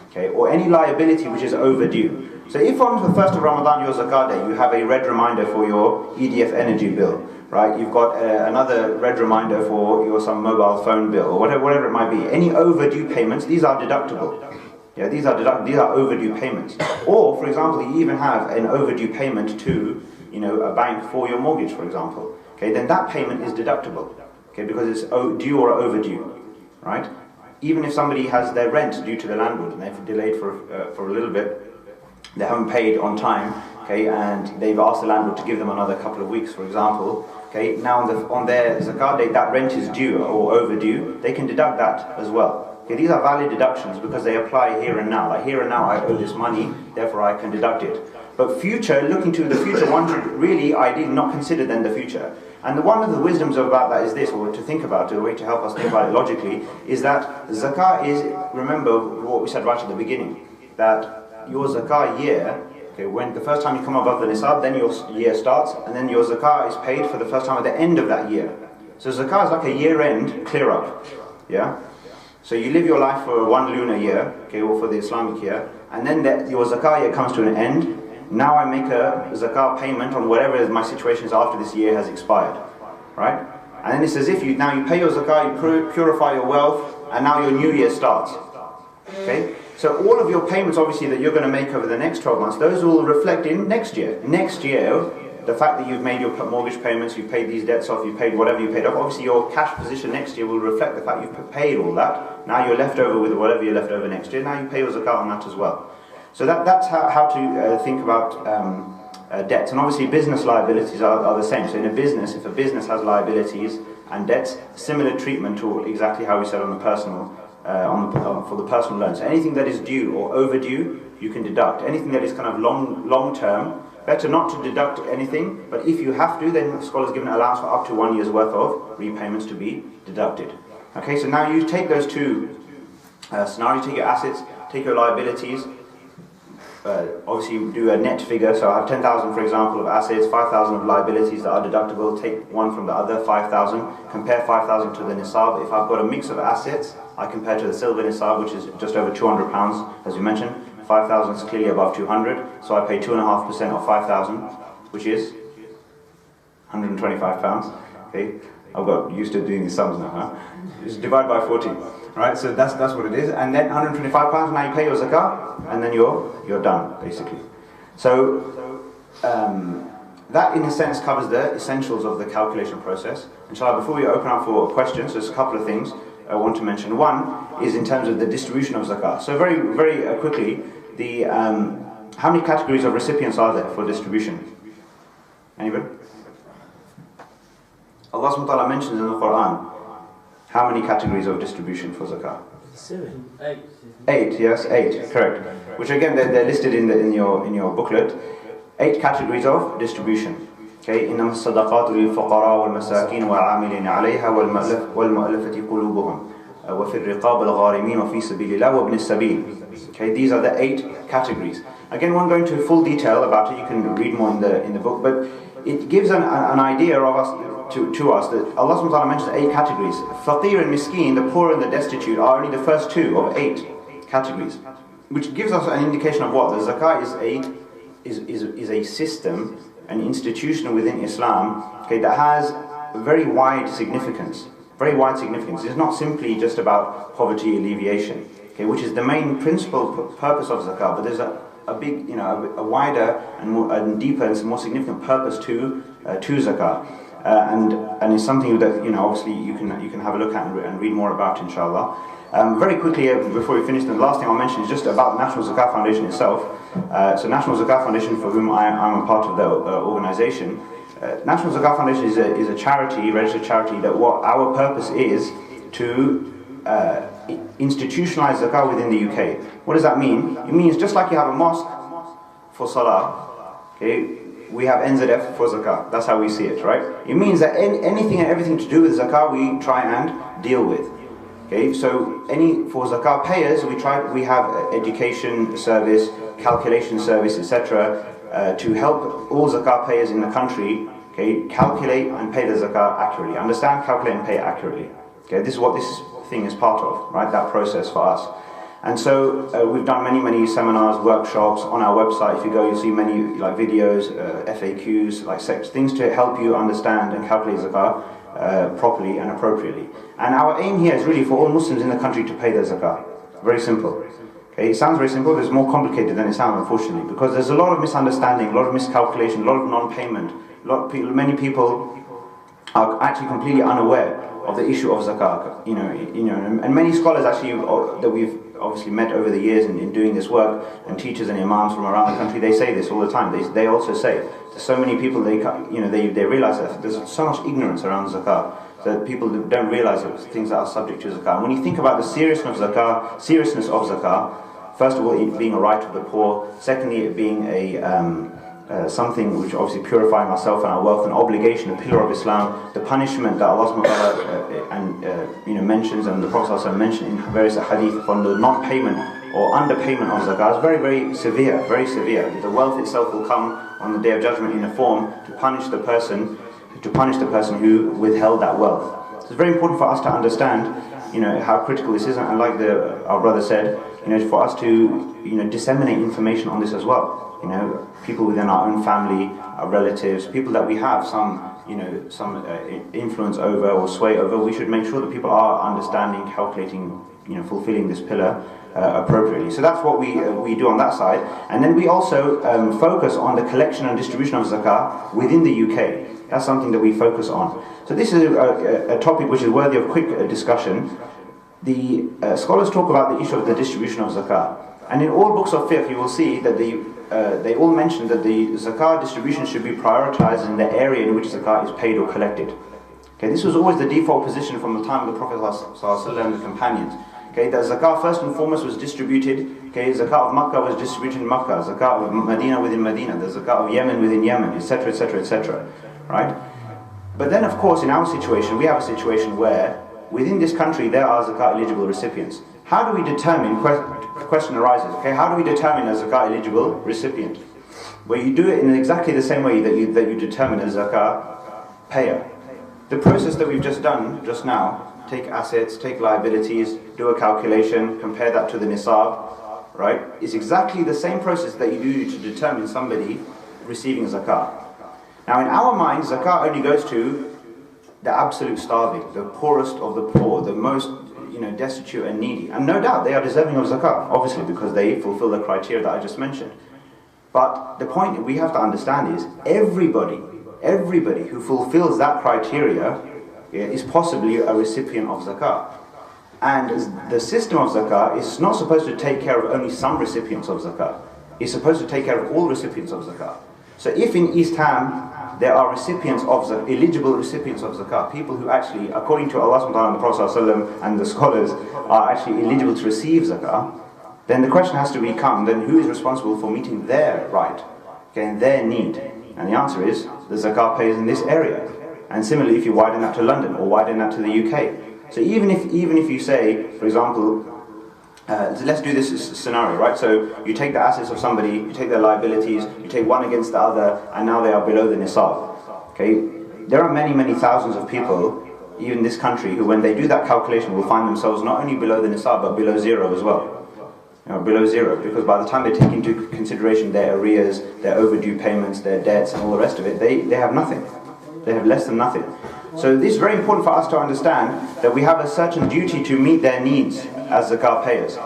okay, or any liability which is overdue. So if on the 1st of Ramadan, your Zakat day, you have a red reminder for your EDF energy bill, right? You've got another red reminder for your some mobile phone bill, or whatever it might be. Any overdue payments, these are deductible. Yeah, these are overdue payments. Or, for example, you even have an overdue payment to, a bank for your mortgage, for example. Okay, then that payment is deductible. Okay, because it's due or overdue, right? Even if somebody has their rent due to the landlord and they've delayed for a little bit, they haven't paid on time, okay, and they've asked the landlord to give them another couple of weeks, for example, okay, now on their Zakat date that rent is due or overdue, they can deduct that as well. Okay, these are valid deductions because they apply here and now. Like here and now I owe this money, therefore I can deduct it. But looking to the future, one should really ideally not consider then the future. And one of the wisdoms about that is this, or to think about it, a way to help us think about it logically, is that Zakah is, remember what we said right at the beginning, that your Zakah year, okay, when the first time you come above the Nisab, then your year starts, and then your Zakah is paid for the first time at the end of that year. So Zakah is like a year-end clear-up, yeah? So you live your life for one lunar year, okay, or for the Islamic year, and then your Zakah year comes to an end. Now I make a Zakah payment on whatever my situation is after this year has expired, right? And then it's as if you pay your Zakah, you purify your wealth, and now your new year starts, okay? So all of your payments, obviously, that you're going to make over the next 12 months, those will reflect in next year. Next year, the fact that you've made your mortgage payments, you've paid these debts off, you've paid whatever you paid off, obviously your cash position next year will reflect the fact you've paid all that. Now you're left over with whatever you're left over next year. Now you pay your Zakat on that as well. So that's how to think about debts. And obviously business liabilities are the same. So in a business, if a business has liabilities and debts, similar treatment to exactly how we said on the personal for the personal loan. So anything that is due or overdue, you can deduct. Anything that is kind of long term, better not to deduct anything, but if you have to, then scholars give an allowance for up to 1 year's worth of repayments to be deducted. Okay, so now you take those two scenarios, take your assets, take your liabilities, obviously you do a net figure, so I have 10,000 for example of assets, 5,000 of liabilities that are deductible, take one from the other, 5,000, compare 5,000 to the Nisab. If I've got a mix of assets, I compare to the silver Nisab, which is just over £200, as we mentioned. 5,000 is clearly above 200, so I pay 2.5% of 5,000, which is £125. Okay, I've got used to doing these sums now, huh? Just divide by 40, right? So that's what it is, and then £125. Now you pay your Zakah, and then you're done, basically. So that, in a sense, covers the essentials of the calculation process. Inshallah, before we open up for questions, there's a couple of things I want to mention. One is in terms of the distribution of zakah. So very, very quickly, how many categories of recipients are there for distribution? Anybody? Allah subhanahu wa ta'ala mentions in the Quran how many categories of distribution for zakah? 7, 8. 8, yes, 8, correct. Which again they're listed in your booklet. 8 categories of distribution. Okay, إنما الصدقات للفقراء والمساكين والعاملين عليها والمؤلفة قلوبهم وفي الرقاب الغارمين وفي سبيل الله وابن السبيل. Okay, these are the 8 categories. Again, won't go into full detail about it. You can read more in the book, but it gives an idea of us to us that Allah subhanahu wa ta'ala mentions 8 categories. Faqir and miskin, the poor and the destitute, are only the first 2 of 8 categories, which gives us an indication of what the zakah is a system, an institution within Islam, okay, that has very wide significance. Very wide significance. It's not simply just about poverty alleviation, okay, which is the main principal purpose of zakah, but there's a big, a wider and deeper and more significant purpose to zakah. And it's something that obviously you can have a look at and read more about, inshallah. Very quickly, before we finish, the last thing I'll mention is just about the National Zakat Foundation itself. So National Zakat Foundation, for whom I'm a part of the organization, National Zakat Foundation is a charity, registered charity, that what our purpose is to institutionalize zakah within the UK. What does that mean? It means just like you have a mosque for salah, okay, we have NZF for zakah. That's how we see it, right? It means that anything and everything to do with zakah we try and deal with. Okay, so for zakah payers we have education service, calculation service, etc. to help all zakah payers in the country, okay, calculate and pay the zakah accurately. Understand, calculate and pay it accurately. Okay, this is what this thing is part of, right? That process for us. And so we've done many seminars, workshops on our website. If you go, you'll see many like videos, FAQs, like things to help you understand and calculate zakah properly and appropriately. And our aim here is really for all Muslims in the country to pay their zakah. Very simple. Okay, it sounds very simple, but it's more complicated than it sounds, unfortunately, because there's a lot of misunderstanding, a lot of miscalculation, a lot of non-payment. Many people are actually completely unaware of the issue of zakah. And many scholars actually that we've obviously met over the years in doing this work, and teachers and imams from around the country, they say this all the time. They also say to so many people, they realize that there's so much ignorance around zakah, that people don't realize things that are subject to zakah. And when you think about the seriousness of zakah, first of all, it being a right of the poor. Secondly, it being something which obviously purifying ourselves and our wealth, an obligation, a pillar of Islam. The punishment that Allah mentions, and the Prophet ﷺ mentioned in various hadith on the non-payment or underpayment of zakah is very, very severe, very severe. The wealth itself will come on the Day of Judgment in a form to punish the person who withheld that wealth. So it's very important for us to understand, how critical this is, and like our brother said, for us to disseminate information on this as well. People within our own family, our relatives, people that we have some influence over or sway over. We should make sure that people are understanding, calculating, fulfilling this pillar appropriately. So that's what we do on that side. And then we also focus on the collection and distribution of zakah within the UK. That's something that we focus on. So this is a topic which is worthy of quick discussion. The scholars talk about the issue of the distribution of zakah. And in all books of fiqh, you will see that they all mention that the zakah distribution should be prioritized in the area in which zakah is paid or collected. Okay, this was always the default position from the time of the Prophet ﷺ and the companions. Okay, that zakah first and foremost was distributed. Okay, zakah of Makkah was distributed in Makkah, zakah of Medina within Medina, the zakah of Yemen within Yemen, etc., etc., etc. Right? But then, of course, in our situation, we have a situation where within this country there are zakah eligible recipients. How do we determine? The question arises. Okay, how do we determine a zakah eligible recipient? Well, you do it in exactly the same way that you determine a zakah payer. The process that we've just done just now, take assets, take liabilities, do a calculation, compare that to the nisab, right? It's exactly the same process that you do to determine somebody receiving zakah. Now, in our minds, zakah only goes to the absolute starving, the poorest of the poor, the most destitute and needy. And no doubt they are deserving of zakah, obviously, because they fulfill the criteria that I just mentioned. But the point we have to understand is everybody who fulfills that criteria is possibly a recipient of zakah. And the system of zakah is not supposed to take care of only some recipients of zakah. It's supposed to take care of all recipients of zakah. So if in East Ham there are recipients of eligible recipients of zakah, people who actually, according to Allah subhanahu wa ta'ala, the Prophet and the scholars, are actually eligible to receive zakah, then the question has to become, then who is responsible for meeting their right, and their need? And the answer is the zakah payers in this area. And similarly, if you widen that to London or widen that to the UK. So even if you say, for example, let's do this scenario, right? So you take the assets of somebody, you take their liabilities, you take one against the other, and now they are below the nisab. Okay, there are many thousands of people, even in this country, who when they do that calculation will find themselves not only below the nisab but below zero as well. Below zero, because by the time they take into consideration their arrears, their overdue payments, their debts, and all the rest of it, they have nothing. They have less than nothing. So this is very important for us to understand that we have a certain duty to meet their needs as zakah payers.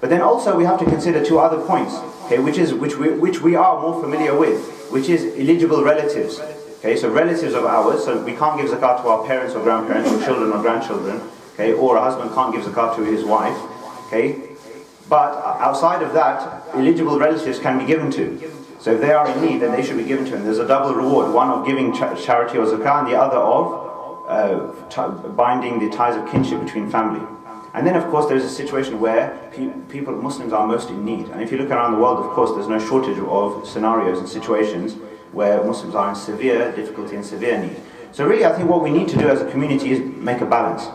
But then also we have to consider two other points, okay, which we are more familiar with, which is eligible relatives. Okay, so relatives of ours, so we can't give zakah to our parents or grandparents or children or grandchildren, okay, or a husband can't give zakah to his wife, okay. But outside of that, eligible relatives can be given to. So if they are in need, then they should be given to. And there's a double reward, one of giving charity or zakah, and the other of binding the ties of kinship between family. And then of course there's a situation where Muslims are most in need. And if you look around the world, of course, there's no shortage of scenarios and situations where Muslims are in severe difficulty and severe need. So really I think what we need to do as a community is make a balance.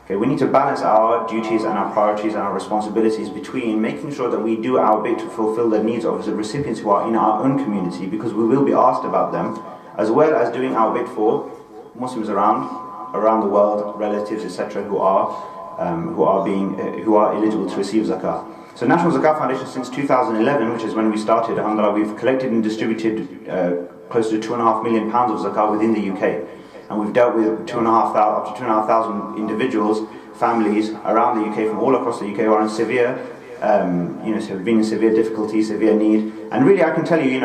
Okay, Okay, we need to balance our duties and our priorities and our responsibilities between making sure that we do our bit to fulfill the needs of the recipients who are in our own community, because we will be asked about them, as well as doing our bit for Muslims around the world, relatives, etc., who are eligible to receive zakah. So National Zakat Foundation, since 2011, which is when we started, alhamdulillah, we've collected and distributed close to £2.5 million of zakah within the UK. And we've dealt with up to 2,500 individuals, families around the UK, from all across the UK, who are in severe, been in severe difficulty, severe need. And really, I can tell you,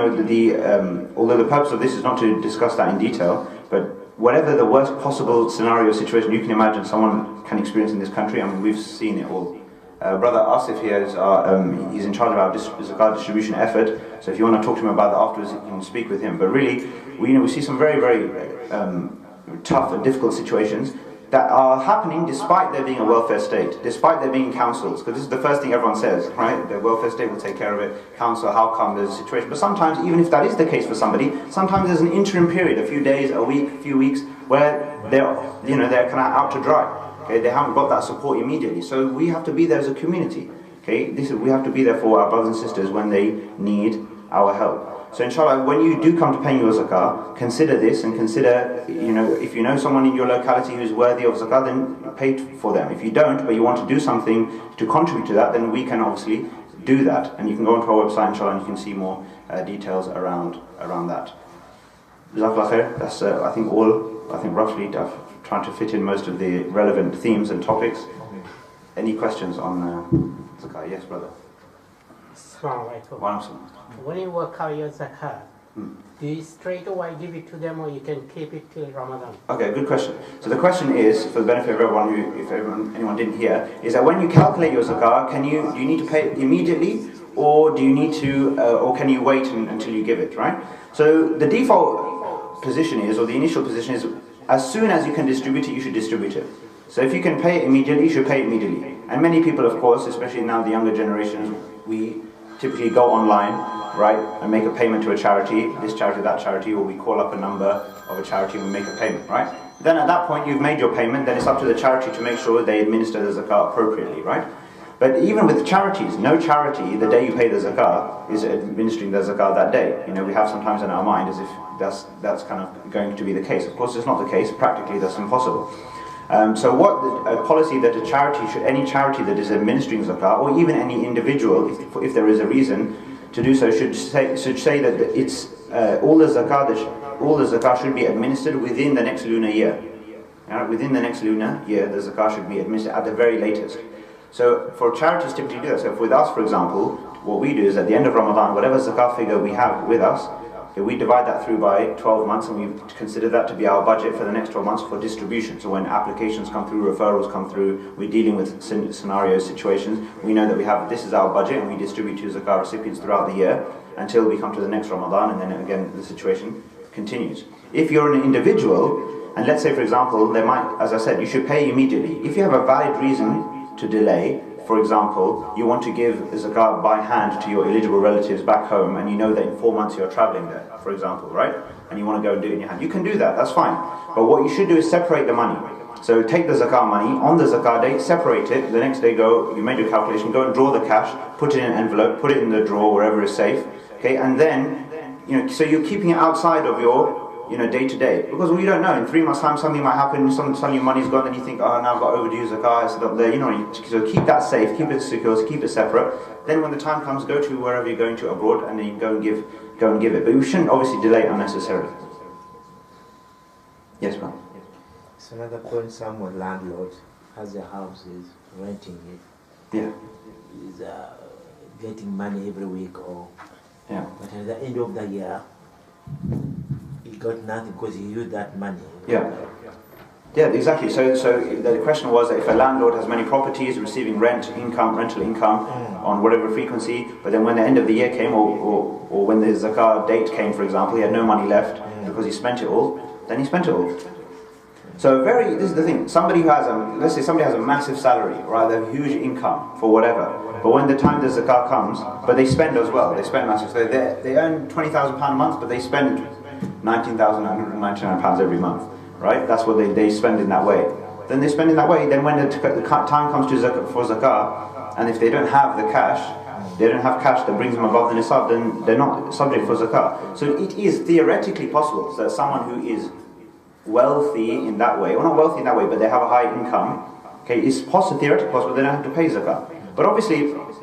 although the purpose of this is not to discuss that in detail, but whatever the worst possible scenario, situation you can imagine someone can experience in this country, I mean, we've seen it all. Brother Asif here is he's in charge of our zakat distribution effort. So if you want to talk to him about that afterwards, you can speak with him. But really, we see some very, very tough and difficult situations that are happening despite there being a welfare state, despite there being councils, because this is the first thing everyone says, right? The welfare state will take care of it, council, how come there's a situation? But sometimes, even if that is the case for somebody, sometimes there's an interim period, a few days, a week, a few weeks, where they're kind of out to dry. Okay? They haven't got that support immediately. So we have to be there as a community. Okay? We have to be there for our brothers and sisters when they need our help. So inshallah, when you do come to paying your zakah, consider this and consider, if you know someone in your locality who is worthy of zakah, then pay for them. If you don't, but you want to do something to contribute to that, then we can obviously do that. And you can go onto our website, inshallah, and you can see more details around that. Jazakallah khair. That's, I think roughly, I've tried to fit in most of the relevant themes and topics. Any questions on zakah? Yes, brother. Assalamu alaikum. When you work out your zakat, do you straight away give it to them, or you can keep it till Ramadan? Okay, good question. So the question is, for the benefit of everyone if anyone didn't hear, is that when you calculate your zakah, do you need to pay it immediately, or do you need to, or can you wait until you give it, right? So the default position is, or the initial position is, as soon as you can distribute it, you should distribute it. So if you can pay it immediately, you should pay it immediately. And many people, of course, especially now the younger generations, we typically go online, right, and make a payment to a charity, this charity, that charity, or we call up a number of a charity and we make a payment, right? Then at that point you've made your payment, then it's up to the charity to make sure they administer the zakah appropriately, right? But even with charities, no charity, the day you pay the zakah, is administering the zakah that day. We have sometimes in our mind as if that's kind of going to be the case. Of course it's not the case, practically that's impossible. So a policy that any charity that is administering zakah, or even any individual, if there is a reason to do so, should say that it's all the zakah should be administered within the next lunar year. Within the next lunar year, the zakah should be administered at the very latest. So for charities typically do that. So with us, for example, what we do is at the end of Ramadan, whatever zakah figure we have with us, we divide that through by 12 months, and we consider that to be our budget for the next 12 months for distribution. So when applications come through, referrals come through, we're dealing with scenarios, situations, we know that this is our budget, and we distribute to zakah recipients throughout the year until we come to the next Ramadan, and then again the situation continues. If you're an individual, and let's say for example, as I said, you should pay immediately. If you have a valid reason to delay, for example, you want to give zakat by hand to your eligible relatives back home, and you know that in 4 months you're traveling there, for example, right? And you want to go and do it in your hand. You can do that, that's fine. But what you should do is separate the money. So take the zakah money, on the zakah date, separate it, the next day you made your calculation, go and draw the cash, put it in an envelope, put it in the drawer, wherever is safe, okay? And then, so you're keeping it outside of your day to day, because you don't know, in 3 months time something might happen, suddenly your money's gone, and you think, oh, now I've got overdue zakah, it's up there, so keep that safe, keep it secure, keep it separate. Then when the time comes, go to wherever you're going to abroad, and then you can go and give it. But you shouldn't obviously delay unnecessarily. Yes, ma'am. It's another point, someone landlord has a house, is renting it. Yeah. Is getting money every week, yeah. But at the end of the year, he got nothing because he used that money. Yeah. Yeah, exactly. So the question was that if a landlord has many properties, receiving rental income on whatever frequency, but then when the end of the year came, or when the zakah date came, for example, he had no money left because he spent it all, then he spent it all. So this is the thing, somebody who has let's say somebody has a massive salary, right, they have a huge income for whatever, but when the time the zakah comes, but they spend as well, they spend massive, so they earn £20,000 a month, but they spend £19,999 every month, right? That's what they spend in that way. then they spend in that way. Then when the time comes to for zakah, and if they don't have the cash, they don't have cash that brings them above the nisab, then they're not subject for zakah. So it is theoretically possible that someone who is wealthy in that way, or not wealthy in that way, but they have a high income, okay, it's theoretically possible they don't have to pay zakah. But obviously, you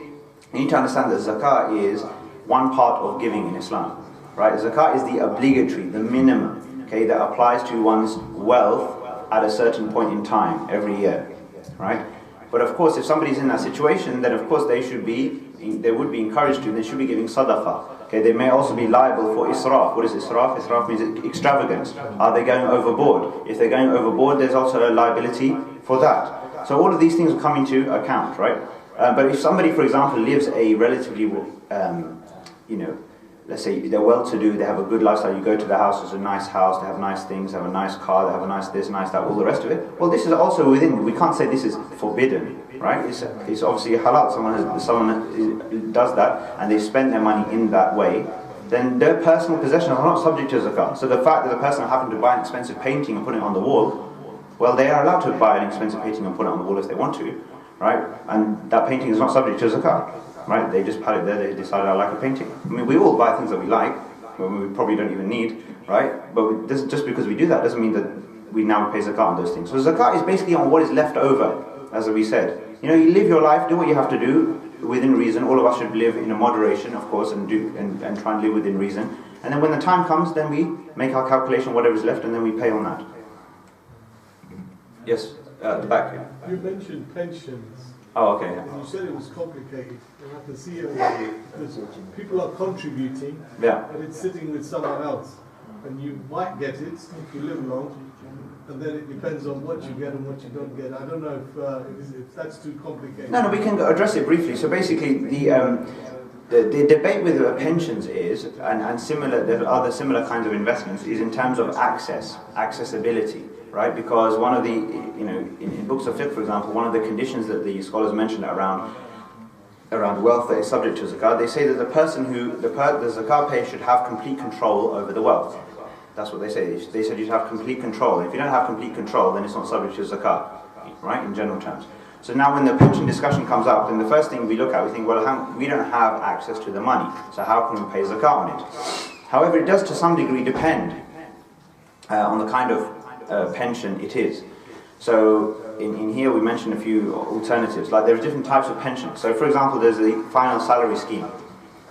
need to understand that zakah is one part of giving in Islam, right? Zakah is the obligatory, the minimum, okay, that applies to one's wealth at a certain point in time every year, right? But of course, if somebody's in that situation, then of course they would be encouraged to, they should be giving sadaqah. Okay, they may also be liable for israf. What is israf? Israf means extravagance. Are they going overboard? If they're going overboard, there's also a liability for that. So all of these things will come into account, right? But if somebody, for example, lives a relatively, let's say they're well-to-do, they have a good lifestyle, you go to the house, it's a nice house, they have nice things, they have a nice car, they have a nice this, nice that, all the rest of it. Well, this is also within, we can't say this is forbidden, right? It's obviously halal. Someone does that and they spend their money in that way, then their personal possessions are not subject to zakat. So the fact that the person happened to buy an expensive painting and put it on the wall, well, they are allowed to buy an expensive painting and put it on the wall if they want to, right? And that painting is not subject to zakat. Right? They just had it there, they decided I like a painting. I mean, we all buy things that we like, when we probably don't even need, right? But just because we do that doesn't mean that we now pay zakat on those things. So zakat is basically on what is left over, as we said. You know, you live your life, do what you have to do within reason. All of us should live in a moderation, of course, and try and live within reason. And then when the time comes, then we make our calculation, whatever is left, and then we pay on that. Yes, at the back. Yeah. You mentioned pensions. Oh, okay. And you said it was complicated, and I can see it because people are contributing, Yeah. and it's sitting with someone else, and you might get it if you live long, and then it depends on what you get and what you don't get. I don't know if that's too complicated. No, we can address it briefly. So basically, the debate with pensions is, and similar, there are other similar kinds of investments, is in terms of accessibility. Right, because one of the, in books of fiqh, for example, one of the conditions that the scholars mentioned around wealth that is subject to zakat, they say that the person the zakat payer should have complete control over the wealth. That's what they say. They said you should have complete control. If you don't have complete control, then it's not subject to zakat, right, in general terms. So now when the pension discussion comes up, then the first thing we look at, we think, well, we don't have access to the money, so how can we pay zakat on it? However, it does to some degree depend on the kind of pension it is. So in here we mentioned a few alternatives, like there's different types of pension. So for example, there's the final salary scheme.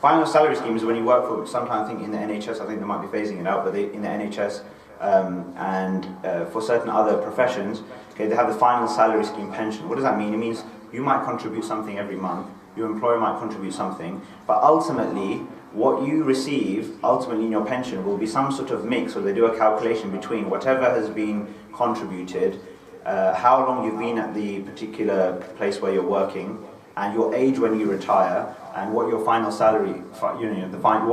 Final salary scheme is when you work for, sometimes I think in the NHS, I think they might be phasing it out, but in the NHS and for certain other professions, okay, they have the final salary scheme pension. What does that mean? It means you might contribute something every month, your employer might contribute something, but ultimately what you receive ultimately in your pension will be some sort of mix, or they do a calculation between whatever has been contributed, how long you've been at the particular place where you're working, and your age when you retire, and what your final salary, what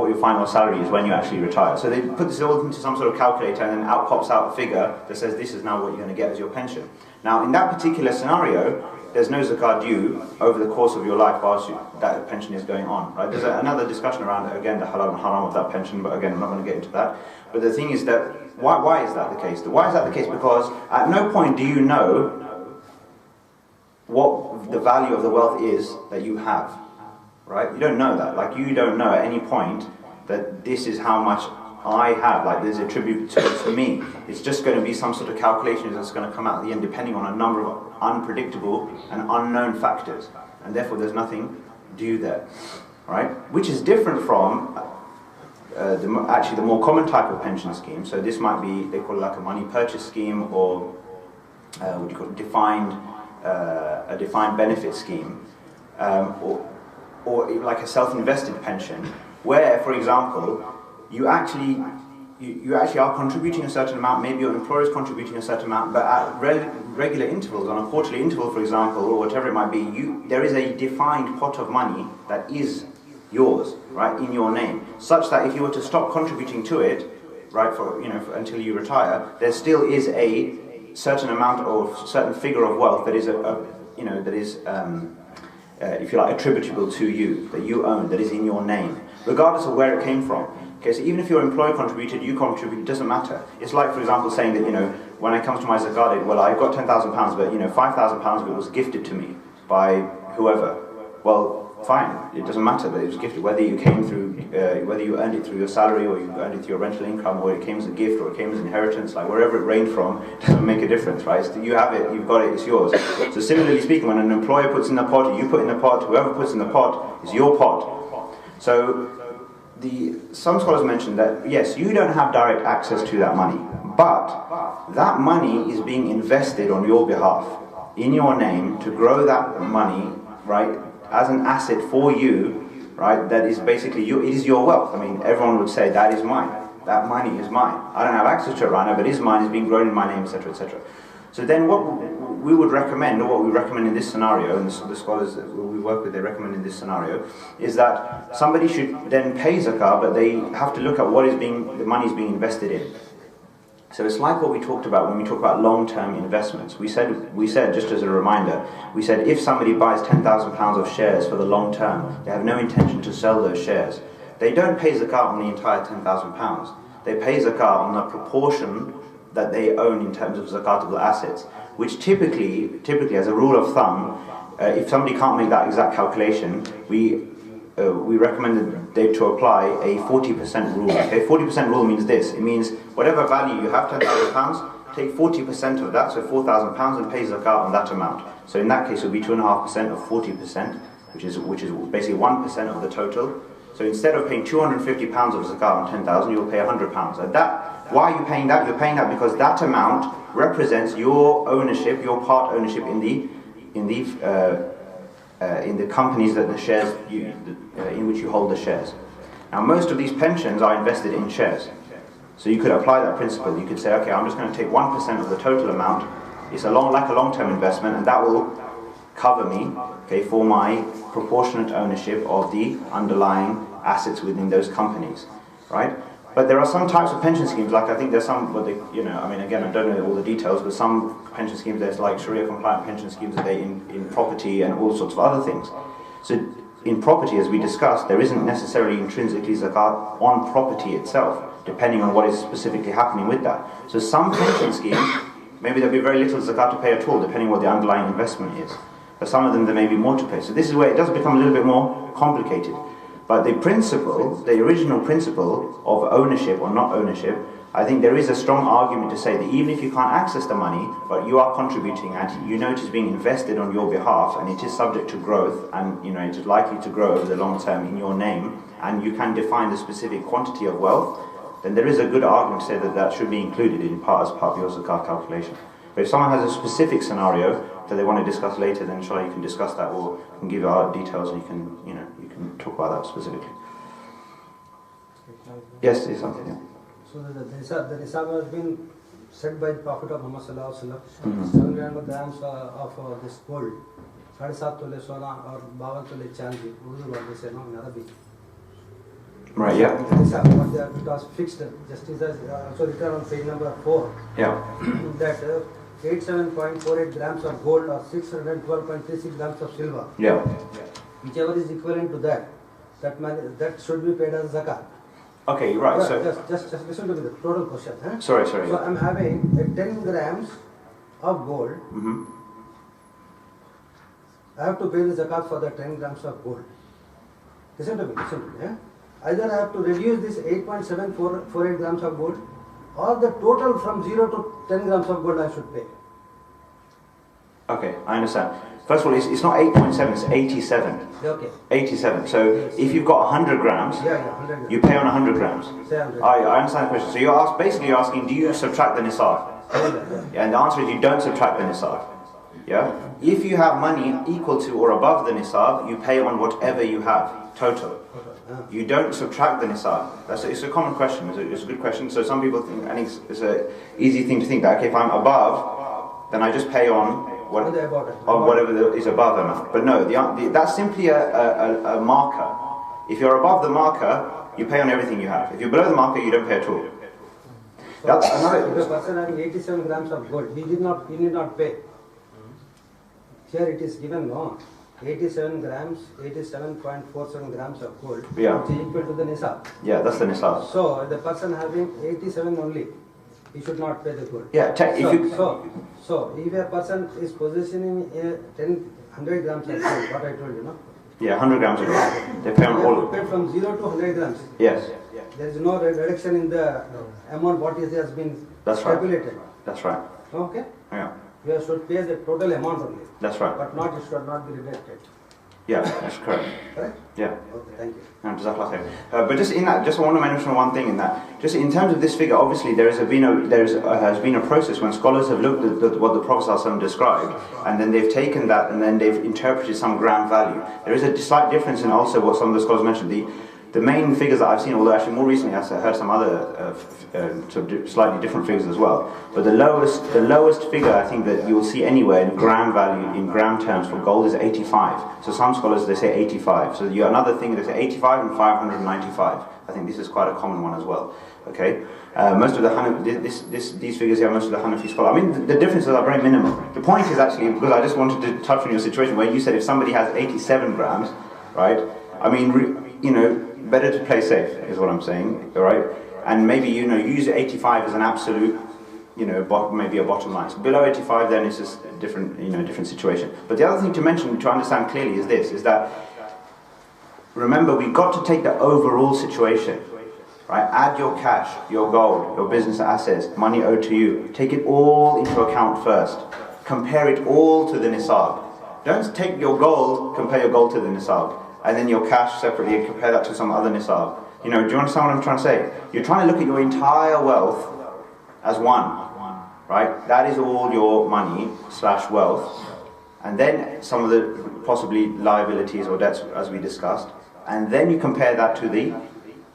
your final salary is when you actually retire. So they put this all into some sort of calculator, and then out pops out a figure that says this is now what you're going to get as your pension. Now, in that particular scenario, there's no zakat due over the course of your life whilst that pension is going on, right? There's another discussion around, again, the halal and haram of that pension, but again, I'm not going to get into that. But the thing is that, why is that the case? Why is that the case? Because at no point do you know what the value of the wealth is that you have, right? You don't know that. Like, you don't know at any point that this is how much I have, like there's a tribute to me. It's just going to be some sort of calculation that's going to come out at the end depending on a number of unpredictable and unknown factors, and therefore there's nothing due there, right? Which is different from actually the more common type of pension scheme. So this might be, they call it like a money purchase scheme, or what do you call it, a defined benefit scheme, or like a self-invested pension, where, for example, you actually are contributing a certain amount, maybe your employer is contributing a certain amount, but at regular intervals, on a quarterly interval, for example, or whatever it might be, there is a defined pot of money that is yours, right, in your name, such that if you were to stop contributing to it, right, until you retire, there still is a certain amount or certain figure of wealth that is if you like, attributable to you, that you own, that is in your name, regardless of where it came from. Okay, so even if your employer contributed, you contribute, it doesn't matter. It's like, for example, saying that, when it comes to my zakat, well, I've got £10,000, but, £5,000 of it was gifted to me by whoever. Well, fine, it doesn't matter that it was gifted, whether you whether you earned it through your salary, or you earned it through your rental income, or it came as a gift, or it came as inheritance, like wherever it rained from, it doesn't make a difference, right? So you have it, you've got it, it's yours. So similarly speaking, when an employer puts in the pot, or you put in the pot, whoever puts in the pot, is your pot. So some scholars mention that, yes, you don't have direct access to that money, but that money is being invested on your behalf, in your name, to grow that money, right, as an asset for you, right, that is basically it is your wealth. I mean, everyone would say, that is mine, that money is mine. I don't have access to it right now, but it is mine, it's being grown in my name, etc., etc. So then what we would recommend, or what we recommend in this scenario, and the scholars that we work with, they recommend in this scenario, is that somebody should then pay zakah, but they have to look at the money is being invested in. So it's like what we talked about when we talk about long-term investments. We said, just as a reminder, we said if somebody buys £10,000 of shares for the long term, they have no intention to sell those shares, they don't pay zakah on the entire £10,000. They pay zakah on the proportion that they own in terms of zakatable assets, which typically as a rule of thumb, if somebody can't make that exact calculation, we recommend that they to apply a 40% rule. Okay, 40% rule means this. It means whatever value you have, £10,000, take 40% of that, so £4,000, and pay zakat on that amount. So in that case, it would be 2.5% of 40%, which is basically 1% of the total. So instead of paying £250 of zakat on 10,000, you'll pay £100. And why are you paying that? You're paying that because that amount represents your ownership, your part ownership in the companies that the shares in which you hold the shares. Now, most of these pensions are invested in shares, so you could apply that principle. You could say, okay, I'm just going to take 1% of the total amount. It's like a long-term investment, and that will cover me, okay, for my proportionate ownership of the underlying assets within those companies, right? But there are some types of pension schemes, like I think there's some, again, I don't know all the details, but some pension schemes, there's like Sharia-compliant pension schemes that they in property and all sorts of other things. So in property, as we discussed, there isn't necessarily intrinsically zakat on property itself, depending on what is specifically happening with that. So some pension schemes, maybe there'll be very little zakat to pay at all, depending on what the underlying investment is. But some of them, there may be more to pay. So this is where it does become a little bit more complicated. But the original principle of ownership or not ownership, I think there is a strong argument to say that even if you can't access the money, but you are contributing and you know it is being invested on your behalf and it is subject to growth and it is likely to grow over the long term in your name, and you can define the specific quantity of wealth, then there is a good argument to say that that should be included as part of your zakat calculation. But if someone has a specific scenario that they want to discuss later, then inshallah you can discuss that, or you can give out details and you can talk about that specifically. Yes, there's something. Yeah. So the nisab has been set by the Prophet of Muhammad sallallahu alaihi wasallam. 700 grams of this gold, 7.5 tole sona or 52 tole chandi. Urdu what they say, no, in Arabic. Right. Yeah. It was fixed. Just as also written on page number 4. Yeah. That 87.48 grams of gold or 612.36 grams of silver. Yeah. Whichever is equivalent to that should be paid as zakat. Okay, right. But so just listen to the total question. Huh? Sorry. So yeah. I'm having 10 grams of gold. Mm-hmm. I have to pay the zakat for the 10 grams of gold. Listen to me. Yeah? Either I have to reduce this 8.748 grams of gold, or the total from 0 to 10 grams of gold I should pay. Okay, I understand. First of all, it's not 8.7, it's 87. Okay. 87. So if you've got 100 grams, 100 grams. you pay on 100 grams. Say 100. I understand the question. So you're basically asking, do you subtract the nisab? Yeah, and the answer is you don't subtract the nisab. Yeah? If you have money equal to or above the nisab, you pay on whatever you have, total. You don't subtract the nisab. It's a common question. It's a good question. So some people think, and it's an easy thing to think that, okay, if I'm above, then I just pay on whatever is above amount. But no, that's simply a marker. If you're above the marker, you pay on everything you have. If you're below the marker, you don't pay at all. So that's another. If a person having 87 grams of gold, he need not pay. Here it is given, no. 87 grams, 87.47 grams of gold, Yeah. which is equal to the nisab. Yeah, that's the nisab. So the person having 87 only, he should not pay the gold. Yeah, So if a person is possessing a 100 grams of gold, what I told you, no? yeah, 100 grams of gold. They pay on all of it. Paid from 0 to 100 grams. Yes, There is no reduction in the amount what has been that's right. calculated. That's right. Okay? Yeah, You should pay the total amount only, that's right. but not it should not be deducted. Yeah, that's correct. Correct? Yeah. Okay, thank you. Jazakallah khair. But just in that, just want to mention one thing in that. Just in terms of this figure, obviously there has been a process when scholars have looked at what the Prophet ﷺ described, and then they've taken that and then they've interpreted some gram value. There is a slight difference in also what some of the scholars mentioned. The main figures that I've seen, although actually more recently I heard some other slightly different figures as well. But the lowest figure I think that you will see anywhere in gram value, in gram terms for gold is 85. So some scholars they say 85. So you another thing they say 85 and 595. I think this is quite a common one as well. Okay, most of the these figures here, most of the Hanafi scholars. I mean, the differences are very minimal. The point is actually because I just wanted to touch on your situation where you said if somebody has 87 grams, right? I mean, you know. Better to play safe is what I'm saying, all right? And maybe use 85 as an absolute, maybe a bottom line. So below 85, then it's just a different situation. But the other thing to mention to understand clearly is this: is that remember we've got to take the overall situation, right? Add your cash, your gold, your business assets, money owed to you. Take it all into account first. Compare it all to the nisab. Don't take your gold, compare your gold to the nisab. And then your cash separately and compare that to some other nisab. Do you understand what I'm trying to say? You're trying to look at your entire wealth as one, right? That is all your money / wealth. And then some of the possibly liabilities or debts as we discussed. And then you compare that to the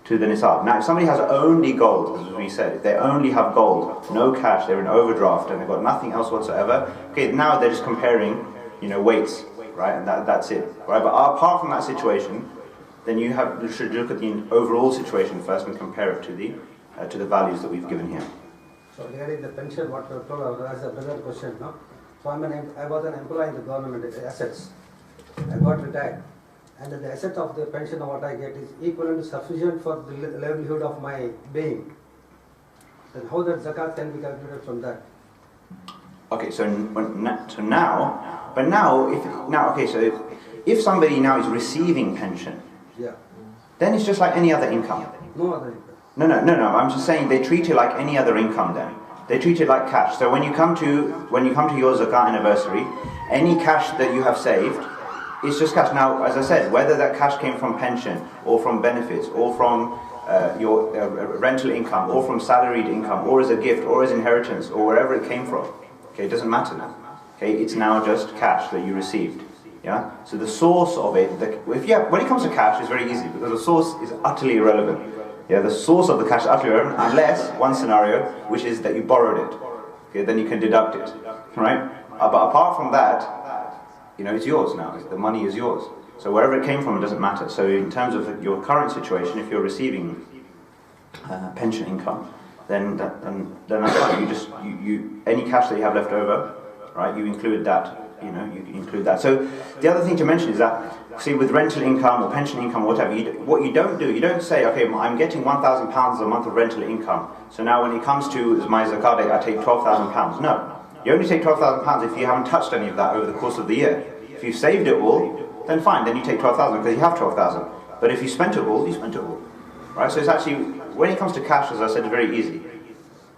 nisab. Now if somebody has only gold, as we said, if they only have gold, no cash, they're in overdraft and they've got nothing else whatsoever, okay, now they're just comparing, weights. Right, and that's it. Right, but apart from that situation, then you should look at the overall situation first and compare it to the values that we've given here. So regarding the pension, what you told as a better question, no? So I was an employee in the government assets. I got retired, and the asset of the pension what I get is equivalent to sufficient for the livelihood of my being. Then how that zakat can be calculated from that? Okay, so if somebody now is receiving pension, yeah, then it's just like any other income. No other income. No. I'm just saying they treat it like any other income. Then they treat it like cash. So when you come to your zakat anniversary, any cash that you have saved, it's just cash. Now, as I said, whether that cash came from pension or from benefits or from your rental income or from salaried income or as a gift or as inheritance or wherever it came from. Okay, it doesn't matter now. Okay, it's now just cash that you received. Yeah. So the source of it, when it comes to cash, it's very easy because the source is utterly irrelevant. Yeah, the source of the cash is utterly irrelevant unless one scenario, which is that you borrowed it. Okay, then you can deduct it, right? But apart from that, it's yours now. The money is yours. So wherever it came from, it doesn't matter. So in terms of your current situation, if you're receiving pension income, then that's fine. You any cash that you have left over, right? You include that. You include that. So the other thing to mention is that, see, with rental income or pension income or whatever, what you don't say, okay, I'm getting £1,000 a month of rental income. So now when it comes to my zakat date, I take £12,000. No, you only take £12,000 if you haven't touched any of that over the course of the year. If you've saved it all, then fine, then you take 12,000 because you have 12,000. But if you spent it all, you spent it all. Right? So it's actually, when it comes to cash, as I said, it's very easy.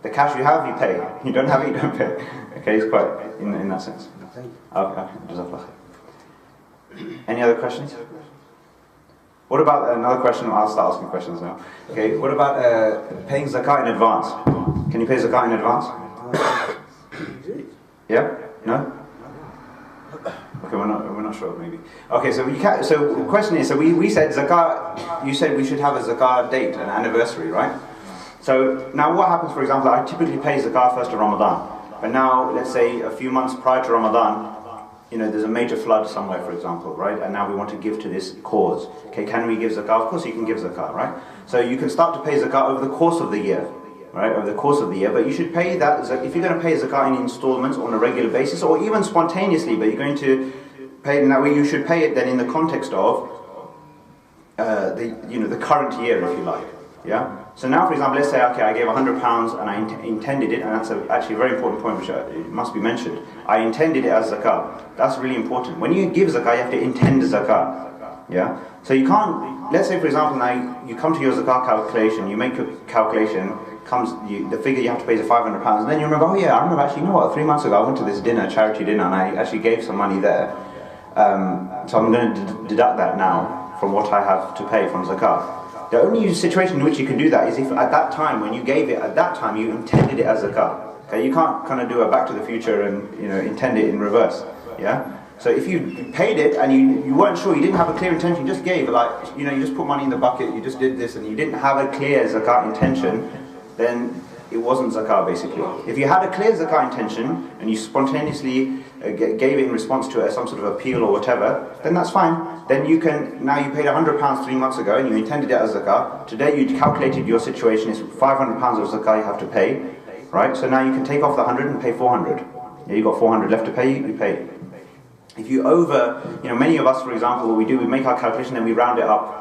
The cash you have, you pay. You don't have it, you don't pay. Okay, it's quite, in that sense. Okay, Jazakallah khair. Any other questions? What about another question? I'll start asking questions now. Okay, what about paying zakat in advance? Can you pay zakat in advance? Yeah? No? Okay, we're not sure, maybe. Okay, so the question is, so we said zakat, you said we should have a zakat date, an anniversary, right? So now what happens, for example, I typically pay zakat first of Ramadan, but now let's say a few months prior to Ramadan, there's a major flood somewhere, for example, right? And now we want to give to this cause. Okay, can we give zakat? Of course you can give zakat, right? So you can start to pay zakat over the course of the year, right? Over the course of the year, but you should pay that, if you're going to pay zakat in installments on a regular basis, or even spontaneously, but you're going to paid in that way, you should pay it then in the context of the current year, if you like. Yeah. So now, for example, let's say, okay, I gave £100 and I intended it, and that's actually a very important point which must be mentioned. I intended it as zakat. That's really important. When you give zakat, you have to intend zakat. Yeah. So you can't. Let's say, for example, now you come to your zakat calculation. You make a calculation. The figure you have to pay is £500, and then you remember, oh yeah, I remember actually. You know what? 3 months ago, I went to this dinner, charity dinner, and I actually gave some money there. So I'm going to deduct that now from what I have to pay from zakat. The only situation in which you can do that is if at that time, when you gave it, at that time you intended it as zakat. Okay, you can't kind of do a back to the future and intend it in reverse. Yeah. So if you paid it and you weren't sure, you didn't have a clear intention, you just gave, like you just put money in the bucket, you just did this, and you didn't have a clear zakat intention, then it wasn't zakat basically. If you had a clear zakat intention and you spontaneously gave it in response to some sort of appeal or whatever, then that's fine. Then you paid £100 3 months ago and you intended it as zakat. Today you calculated your situation is £500 of zakat you have to pay, right? So now you can take off the 100 and pay 400. Yeah, you've got 400 left to pay, you pay. If you many of us, for example, what we do, we make our calculation and we round it up.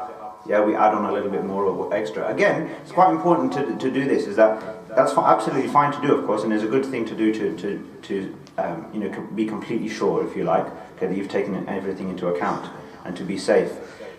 Yeah, we add on a little bit more or extra. Again, it's quite important to do this. That's absolutely fine to do, of course, and it's a good thing to do to be completely sure, if you like, that you've taken everything into account and to be safe.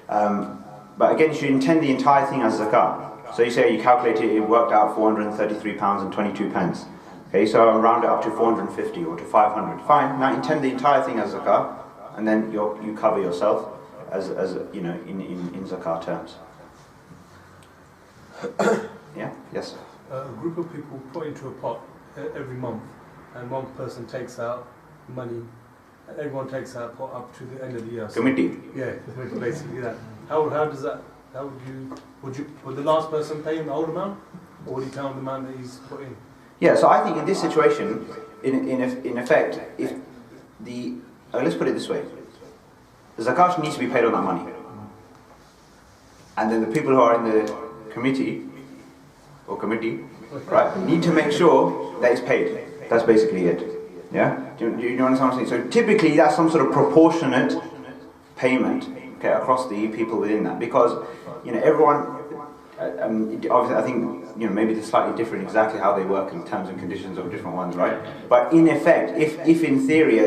But again, you should intend the entire thing as zakat. So you say you calculate it worked out £433 and 22 pence. Okay, so I'll round it up to 450 or to 500. Fine. Now intend the entire thing as zakat, and then you cover yourself as in zakat terms. Yeah. Yes. A group of people put into a pot every month, and one person takes out money, and everyone takes out a pot up to the end of the year. Committee. Yeah, basically that. How does that? Would the last person pay him the whole amount, or would he tell him the amount that he's put in? Yeah, so I think in this situation, in effect, if let's put it this way, the zakat needs to be paid on that money, and then the people who are in the committee, right, need to make sure that it's paid. That's basically it. Yeah? Do you understand what I'm saying? So typically that's some sort of proportionate payment, okay, across the people within that, because everyone. Obviously, I think maybe they're slightly different exactly how they work in terms and conditions of different ones, right? But in effect, if in theory,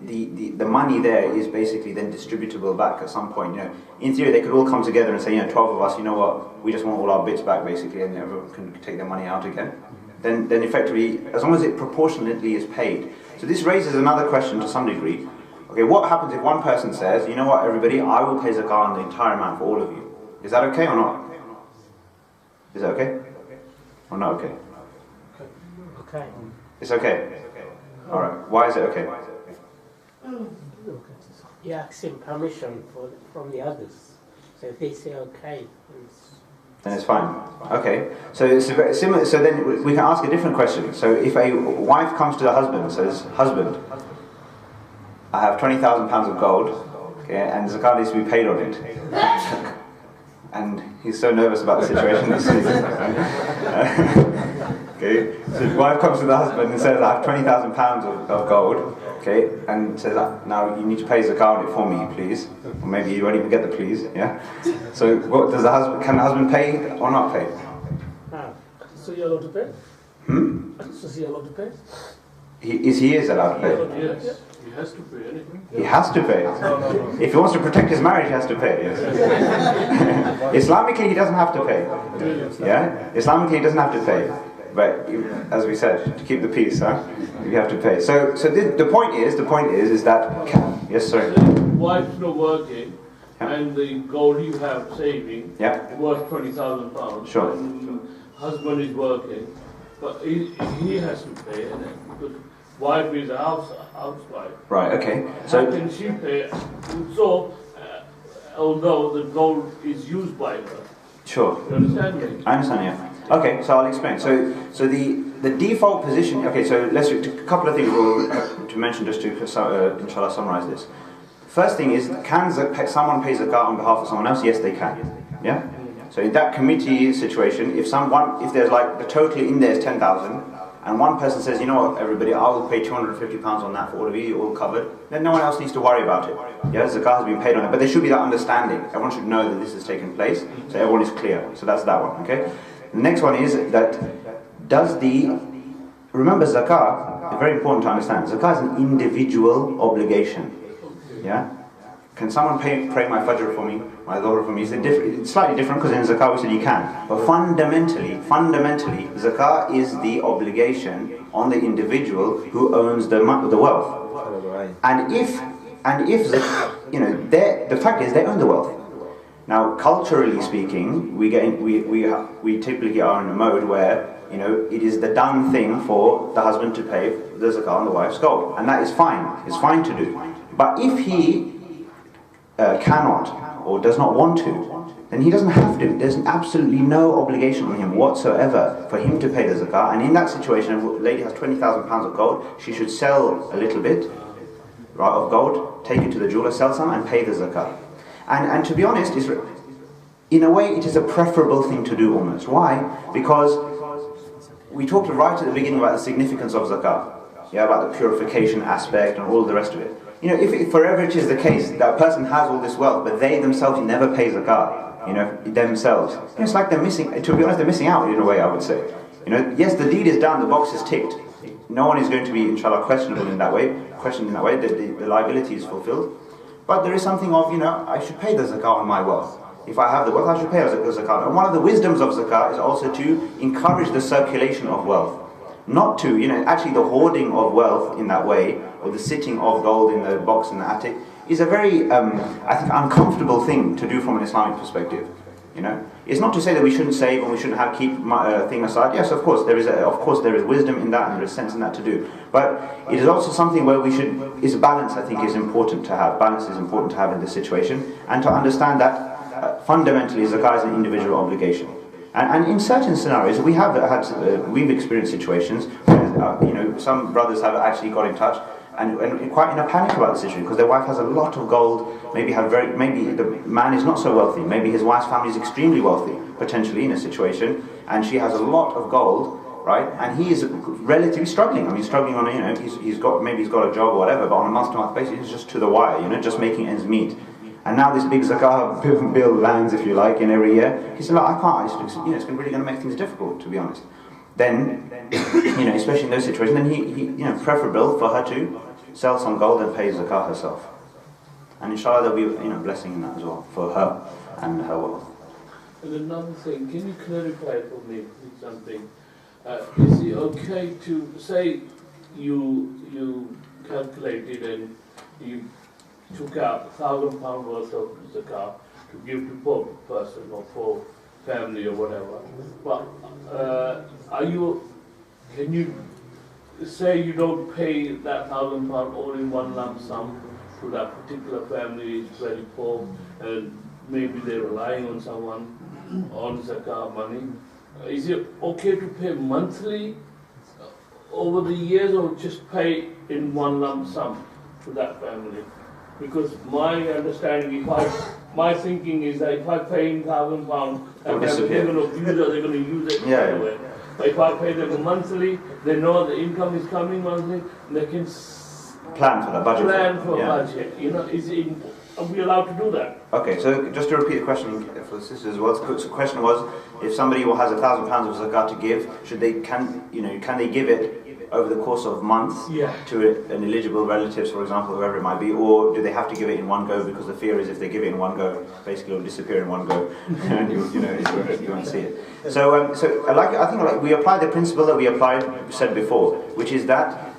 the money there is basically then distributable back at some point. In theory, they could all come together and say, 12 of us, you know what, we just want all our bits back, basically, and everyone can take their money out again. Then effectively, as long as it proportionately is paid. So this raises another question to some degree. Okay, what happens if one person says, you know what, everybody, I will pay zakat on the entire amount for all of you? Is that okay or not? Is that okay? Or not okay? Okay. It's okay? Alright, why is it okay? You ask him permission from the others. So if they say okay, then it's fine. Okay. So it's very similar. So then we can ask a different question. So if a wife comes to the husband and says, "Husband, I have £20,000 of gold, okay, and zakat needs to be paid on it," and he's so nervous about the situation. Okay. So his wife comes to the husband and says, "I have £20,000 of gold." Okay, and says, "Now you need to pay zakat on it for me, please." Or maybe you won't even get the please. Yeah. So, what does the husband? Can the husband pay or not pay? So you're allowed to pay? So is he allowed to pay? He is allowed to pay. Yes. He has to pay anything. He has to pay. No. If he wants to protect his marriage, he has to pay. Yes. Islamically, he doesn't have to pay. Yeah. Islamically, he doesn't have to pay. But as we said, to keep the peace, you have to pay. So the point is that yes, sorry. Wife's not working, and the gold you have saving worth £20,000. Sure. And husband is working, but he has to pay, because wife is a housewife. Right. Okay. So how can she pay? So, although the gold is used by her. Sure. You understand me? I understand. Yeah. Okay, so I'll explain. So the default position. Okay, so let's do a couple of things to mention just to inshallah summarize this. First thing is, can someone pay zakat on behalf of someone else? Yes, they can. Yeah. So in that committee situation, if there's like the total in there is 10,000, and one person says, you know what, everybody, I will pay £250 on that for all of you, you're all covered, then no one else needs to worry about it. Yeah, zakat has been paid on it, but there should be that understanding. Everyone should know that this has taken place, so everyone is clear. So that's that one, okay? The next one is that remember zakat, it's very important to understand, zakat is an individual obligation. Yeah? Can someone pray my fajr for me, my dhuhr for me? It's slightly different because in zakat we said you can. But fundamentally, zakat is the obligation on the individual who owns the wealth. And if the fact is they own the wealth. Now, culturally speaking, we typically are in a mode where it is the done thing for the husband to pay the zakat on the wife's gold, and that is fine. It's fine to do. But if he cannot or does not want to, then he doesn't have to. There's absolutely no obligation on him whatsoever for him to pay the zakat. And in that situation, if a lady has £20,000 of gold, she should sell a little bit of gold, take it to the jeweler, sell some, and pay the zakat. And to be honest, in a way, it is a preferable thing to do almost. Why? Because we talked right at the beginning about the significance of zakat, about the purification aspect and all the rest of it. If forever it is the case that a person has all this wealth, but they themselves never pay zakat, themselves, it's like they're missing. To be honest, they're missing out in a way. I would say, yes, the deed is done, the box is ticked. No one is going to be, inshallah, questioned in that way. The liability is fulfilled. But there is something of, I should pay the zakat on my wealth. If I have the wealth, I should pay the zakat. And one of the wisdoms of zakat is also to encourage the circulation of wealth. Not to, actually the hoarding of wealth in that way, or the sitting of gold in the box in the attic, is a very, I think, uncomfortable thing to do from an Islamic perspective. It's not to say that we shouldn't save and we shouldn't keep thing aside. Yes, of course, there is wisdom in that and there is sense in that to do. But it is also something where balance, I think, is important to have. Balance is important to have in this situation, and to understand that fundamentally zakat is an individual obligation. And in certain scenarios, we've experienced situations where some brothers have actually got in touch and quite in a panic about the situation because their wife has a lot of gold. Maybe the man is not so wealthy. Maybe his wife's family is extremely wealthy, potentially in a situation, and she has a lot of gold, right? And he is relatively struggling. I mean, struggling on he's got a job or whatever, but on a month-to-month basis, he's just to the wire, just making ends meet. And now this big zakat bill lands, if you like, in every year. He said, look, I can't. It's really going to make things difficult, to be honest. Then, especially in those situations, then he preferable for her to sell some gold and pay zakat herself. And inshallah, there'll be blessing in that as well for her and her wealth. And another thing, can you clarify for me something? Is it okay to say you calculated and you took out £1,000 worth of zakat to give to poor person or poor family or whatever, but can you say you don't pay that £1,000 all in one lump sum to that particular family, is very poor, and maybe they're relying on someone on zakat money? Is it okay to pay monthly over the years, or just pay in one lump sum to that family? Because my understanding, my thinking is that if I pay in £1,000, they're going to use it anyway. But if I pay them monthly, they know the income is coming monthly, and they can plan for the budget. Budget. Are we allowed to do that? Okay, so just to repeat the question for the sisters as well. So the question was, if somebody has £1,000 of zakat to give, can they give it over the course of months to an eligible relatives, for example, whoever it might be, or do they have to give it in one go because the fear is if they give it in one go, basically it'll disappear in one go, and you won't see it. So I think we apply the principle that we said before, which is that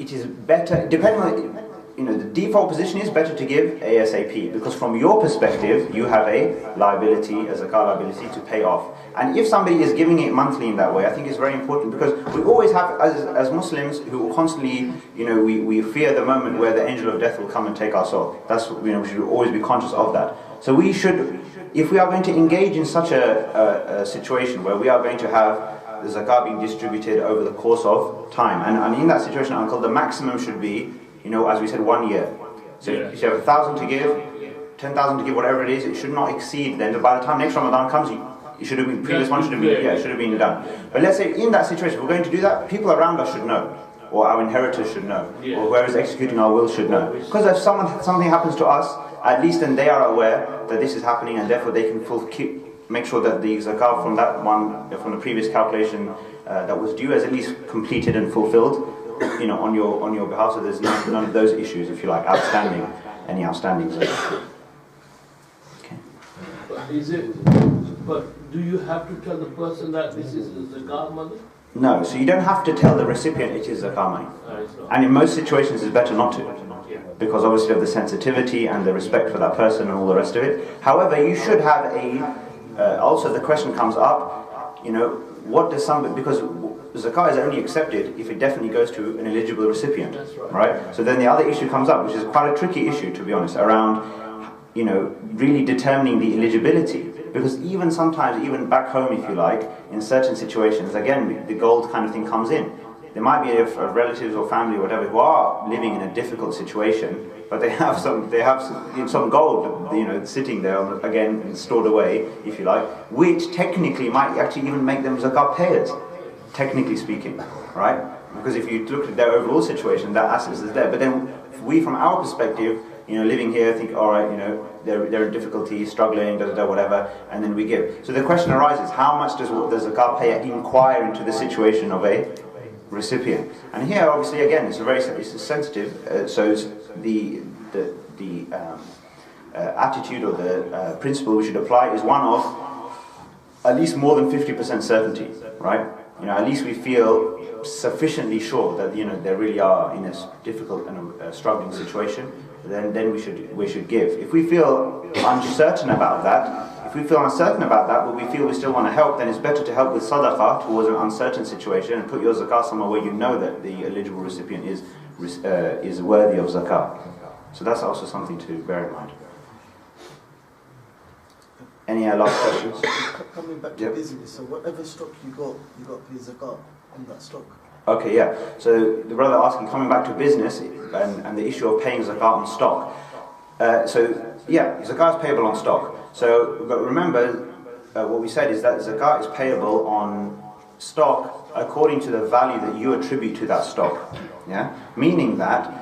it is better, depending on the default position is better to give ASAP, because from your perspective you have a liability, a zakat liability to pay off. And if somebody is giving it monthly in that way, I think it's very important, because we always have, as Muslims who constantly, we fear the moment where the angel of death will come and take our soul. That's, we should always be conscious of that. So we should, if we are going to engage in such a situation where we are going to have the zakat being distributed over the course of time, and in that situation, Uncle, the maximum should be, as we said, 1 year. So if you have 1,000 to give, 10,000 to give, whatever it is, it should not exceed then. By the time next Ramadan comes, It should have been, previous one should have been, yeah, it should have been done. But let's say in that situation, if we're going to do that, people around us should know, or our inheritors should know, or whoever's executing our will should know. Because if something happens to us, at least then they are aware that this is happening, and therefore they can make sure that the zakat from that one, from the previous calculation that was due, is at least completed and fulfilled, on your behalf. So there's none of those issues, if you like, any outstandings. Okay. But do you have to tell the person that this is zakat money? No, so you don't have to tell the recipient it is zakat money. And in most situations it's better not to, because obviously of the sensitivity and the respect for that person and all the rest of it. However, you should have also the question comes up, what does somebody, because zakat is only accepted if it definitely goes to an eligible recipient, right? So then the other issue comes up, which is quite a tricky issue, to be honest, around really determining the eligibility. Because even sometimes, even back home, if you like, in certain situations, again, the gold kind of thing comes in. There might be relatives or family or whatever who are living in a difficult situation, but they have some gold, sitting there again and stored away, if you like, which technically might actually even make them zakat payers, technically speaking, right? Because if you look at their overall situation, that asset is there. But then we, from our perspective, living here, think, all right, they're in difficulty, struggling, whatever, and then we give. So the question arises: how much does the zakat payer inquire into the situation of a recipient? And here, obviously, again, it's sensitive. So it's the attitude or the principle we should apply is one of at least more than 50% certainty, right? At least we feel sufficiently sure that they really are in a difficult and struggling situation. Then we should give. If we feel uncertain about that, but we feel we still want to help, then it's better to help with sadaqah towards an uncertain situation and put your zakat somewhere where you know that the eligible recipient is worthy of zakat. So that's also something to bear in mind. Any last questions? Coming back to business, so whatever stock you got to pay zakat on that stock. Okay, yeah. So the brother asking, coming back to business and the issue of paying zakat on stock. Zakat is payable on stock. But remember, what we said is that zakat is payable on stock according to the value that you attribute to that stock. Yeah, meaning that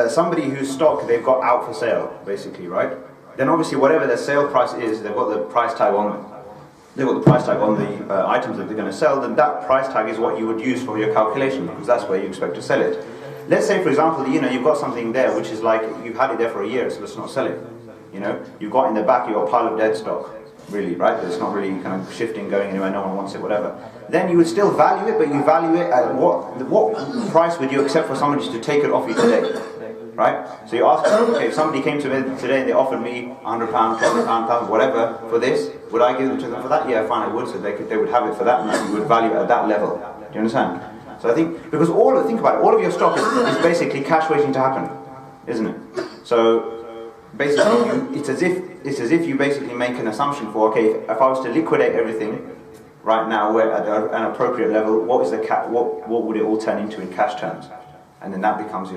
somebody whose stock they've got out for sale, basically, right? Then obviously whatever their sale price is, they've got the price tag on. They've got the price tag on the items that they're going to sell, then that price tag is what you would use for your calculation, because that's where you expect to sell it. Let's say, for example, you've got something there which is like, you've had it there for a year, so let's not sell it. You've got in the back, you've got a pile of dead stock, really, right? It's not really kind of shifting, going anywhere, no one wants it, whatever. Then you would still value it, but you value it at what price would you accept for somebody to take it off you today? Right? So you ask, okay, if somebody came to me today and they offered me £100, £1,000, whatever, for this, would I give them to them for that? Yeah, fine, I would. So they would have it for that, and you would value it at that level. Do you understand? So I think, because think about it, all of your stock is basically cash waiting to happen, isn't it? So basically, it's as if you basically make an assumption for, okay, if I was to liquidate everything right now, we're at an appropriate level, what would it all turn into in cash terms? And then that becomes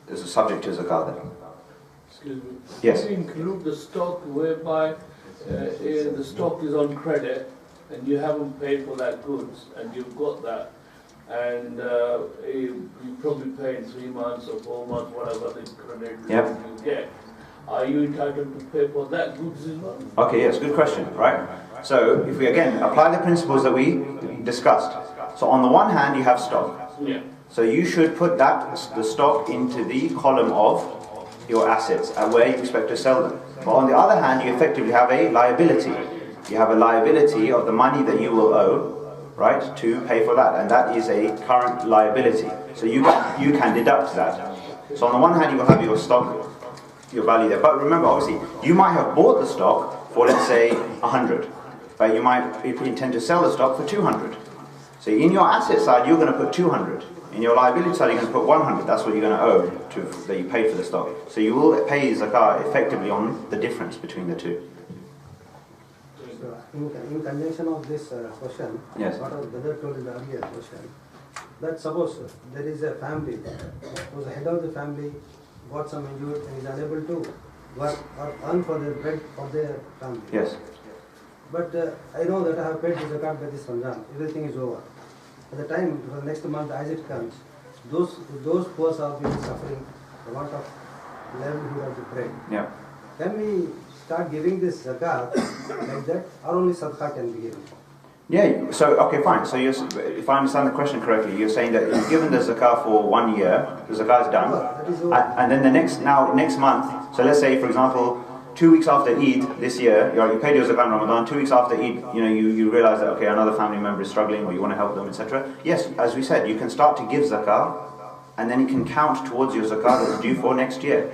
there's a subject to zakat then. Excuse me. Yes. Can you include the stock whereby the stock is on credit and you haven't paid for that goods and you've got that, and you probably pay in 3 months or 4 months, whatever the credit you get. Are you entitled to pay for that goods as well? Okay, yes, good question, right? So if we again apply the principles that we discussed. So on the one hand, you have stock. Yeah. So you should put the stock into the column of your assets and where you expect to sell them. But on the other hand, you effectively have a liability. You have a liability of the money that you will owe, right, to pay for that, and that is a current liability. So you can deduct that. So on the one hand, you will have your stock, your value there. But remember, obviously, you might have bought the stock for, let's say, 100, but you might intend to sell the stock for 200. So in your asset side, you're going to put 200. In your liability side, you're going to put 100. That's what you're going to owe that you paid for the stock. So you will pay zakat effectively on the difference between the two. So in conjunction of this question, yes. what our brother told in the earlier question, that suppose there is a family whose head of the family got some injured and is unable to work or earn for the bread of their family. Yes. but I know that I have paid the zakat by this Ramadan. Everything is over. At the time, for the next month, as it comes, those poor are being suffering the want of livelihood of the bread. Yeah. Can we start giving this zakat like that, or only sadaqah can be given? Yeah, so, okay, fine. So if I understand the question correctly, you're saying that you've given the zakah for 1 year, the zakah is done, That is over. and then the next month, so let's say, for example, 2 weeks after Eid this year, you paid your zakah in Ramadan, 2 weeks after Eid, you realize that, okay, another family member is struggling, or you want to help them, etc. Yes, as we said, you can start to give zakah, and then it can count towards your zakah that's due for next year,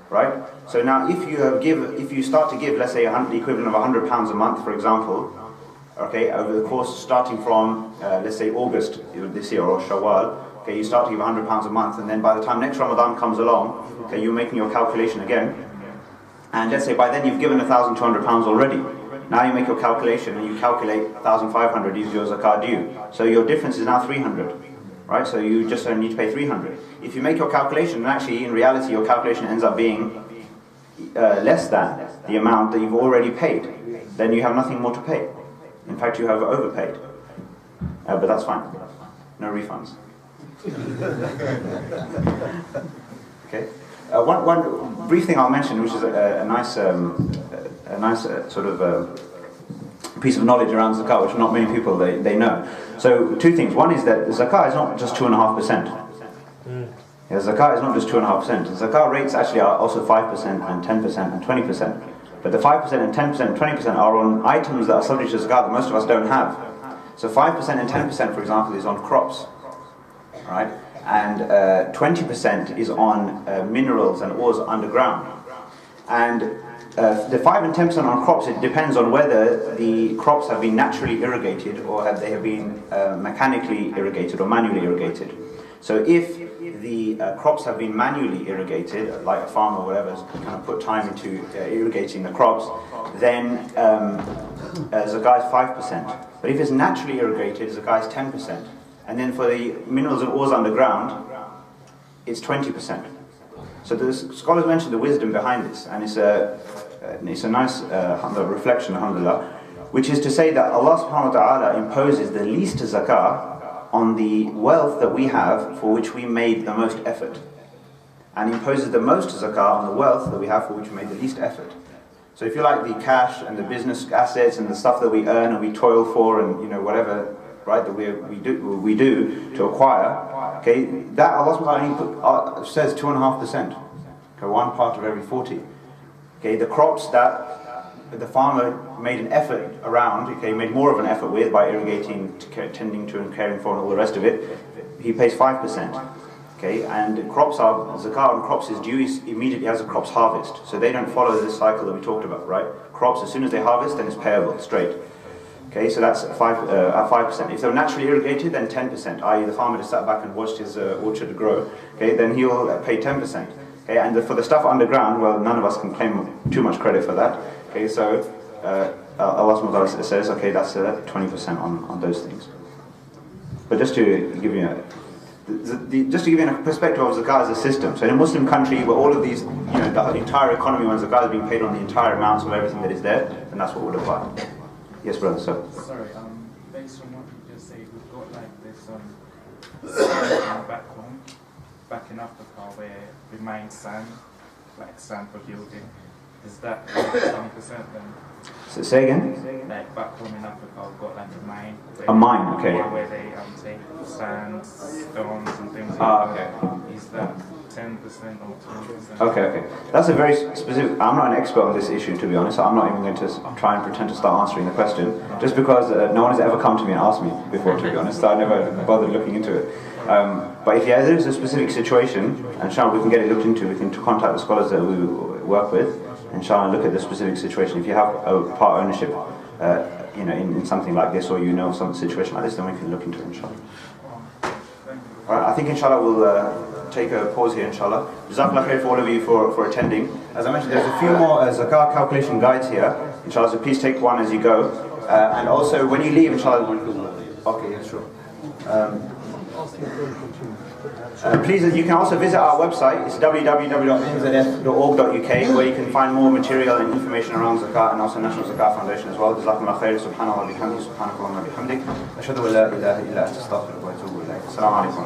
right? So now, if you start to give, let's say, the equivalent of £100 a month, for example, okay, over the course starting from, let's say, August this year, or Shawwal, okay, you start to give £100 a month, and then by the time next Ramadan comes along, okay, you're making your calculation again, and let's say by then you've given £1,200 already. Now you make your calculation and you calculate 1,500 is your zakat due. So your difference is now 300, right? So you just only need to pay 300. If you make your calculation, and actually in reality your calculation ends up being less than the amount that you've already paid, then you have nothing more to pay. In fact, you have overpaid. But that's fine. No refunds. Okay. One brief thing I'll mention, which is a nice sort of piece of knowledge around zakat, which not many people they know. So 2 things. One is that zakat is not just 2.5%. Yeah, zakat is not just 2.5%. Zakat rates actually are also 5% and 10% and 20%. But the 5% and 10% and 20% are on items that are subject to zakat that most of us don't have. So 5% and 10%, for example, is on crops, right? And 20% is on minerals and ores underground. And the 5 and 10% on crops, it depends on whether the crops have been naturally irrigated or they have been mechanically irrigated or manually irrigated. So if the crops have been manually irrigated, like a farmer or whatever has kind of put time into irrigating the crops, then zakat is 5%. But if it's naturally irrigated, zakat is 10%. And then for the minerals and ores underground, it's 20%. So the scholars mentioned the wisdom behind this, and it's a nice reflection, alhamdulillah, which is to say that Allah subhanahu wa ta'ala imposes the least zakah on the wealth that we have for which we made the most effort, and imposes the most zakah on the wealth that we have for which we made the least effort. So if you like, the cash and the business assets and the stuff that we earn and we toil for, and whatever, right, that we do to acquire, okay, that Allah subhanahu wa ta'ala says 2.5%, okay, 1 part of every 40. Okay, the crops that the farmer made an effort around, okay, made more of an effort with by irrigating, tending to and caring for and all the rest of it, he pays 5%. Okay, and zakat on crops is due immediately as the crops harvest. So they don't follow this cycle that we talked about, right? Crops, as soon as they harvest, then it's payable straight. Okay, so that's 5%. If they're naturally irrigated, then 10%, i.e. the farmer just sat back and watched his orchard grow, okay, then he'll pay 10%. Okay, and for the stuff underground, well, none of us can claim too much credit for that. Okay, so Allah subhanahu wa ta'ala says, okay, that's 20% on those things. But just to give you a perspective of zakat as a system. So in a Muslim country where all of these, the entire economy, when zakat is being paid on the entire amounts of everything that is there, then that's what would apply. Yes, brother. So. Sorry, based on what you just said, we've got like this back in Africa where we mine sand, like sand for building. Is that 20% then? So say again? Like back home in Africa, we've got like a mine. A mine, okay. Where they take sand, stones and things like that. Okay. Is that 10% or 20%? Okay. That's a very specific. I'm not an expert on this issue, to be honest. So I'm not even going to try and pretend to start answering the question, just because no one has ever come to me and asked me before, to be honest. So I never bothered looking into it. But if there is a specific situation, and inshallah we can get it looked into, we can contact the scholars that we work with, and inshallah look at the specific situation. If you have a part ownership, in something like this, or some situation like this, then we can look into it, inshallah. Alright, I think inshallah we'll take a pause here, inshallah. Jazakallah khair for all of you for attending. As I mentioned, there's a few more zakat calculation guides here, inshallah, so please take one as you go. And also, when you leave, inshallah, okay, yeah, sure. Please, you can also visit our website. It's www.nzf.org.uk, where you can find more material and information around Zakat and also National Zakat Foundation as well. Jazakumullah khair. Subhanallah bihamdi. Subhanakallahumma bihamdik. Ashhadu an la ilaha illa anta astaghfiruka wa atubu ilayk. Assalamu alaikum.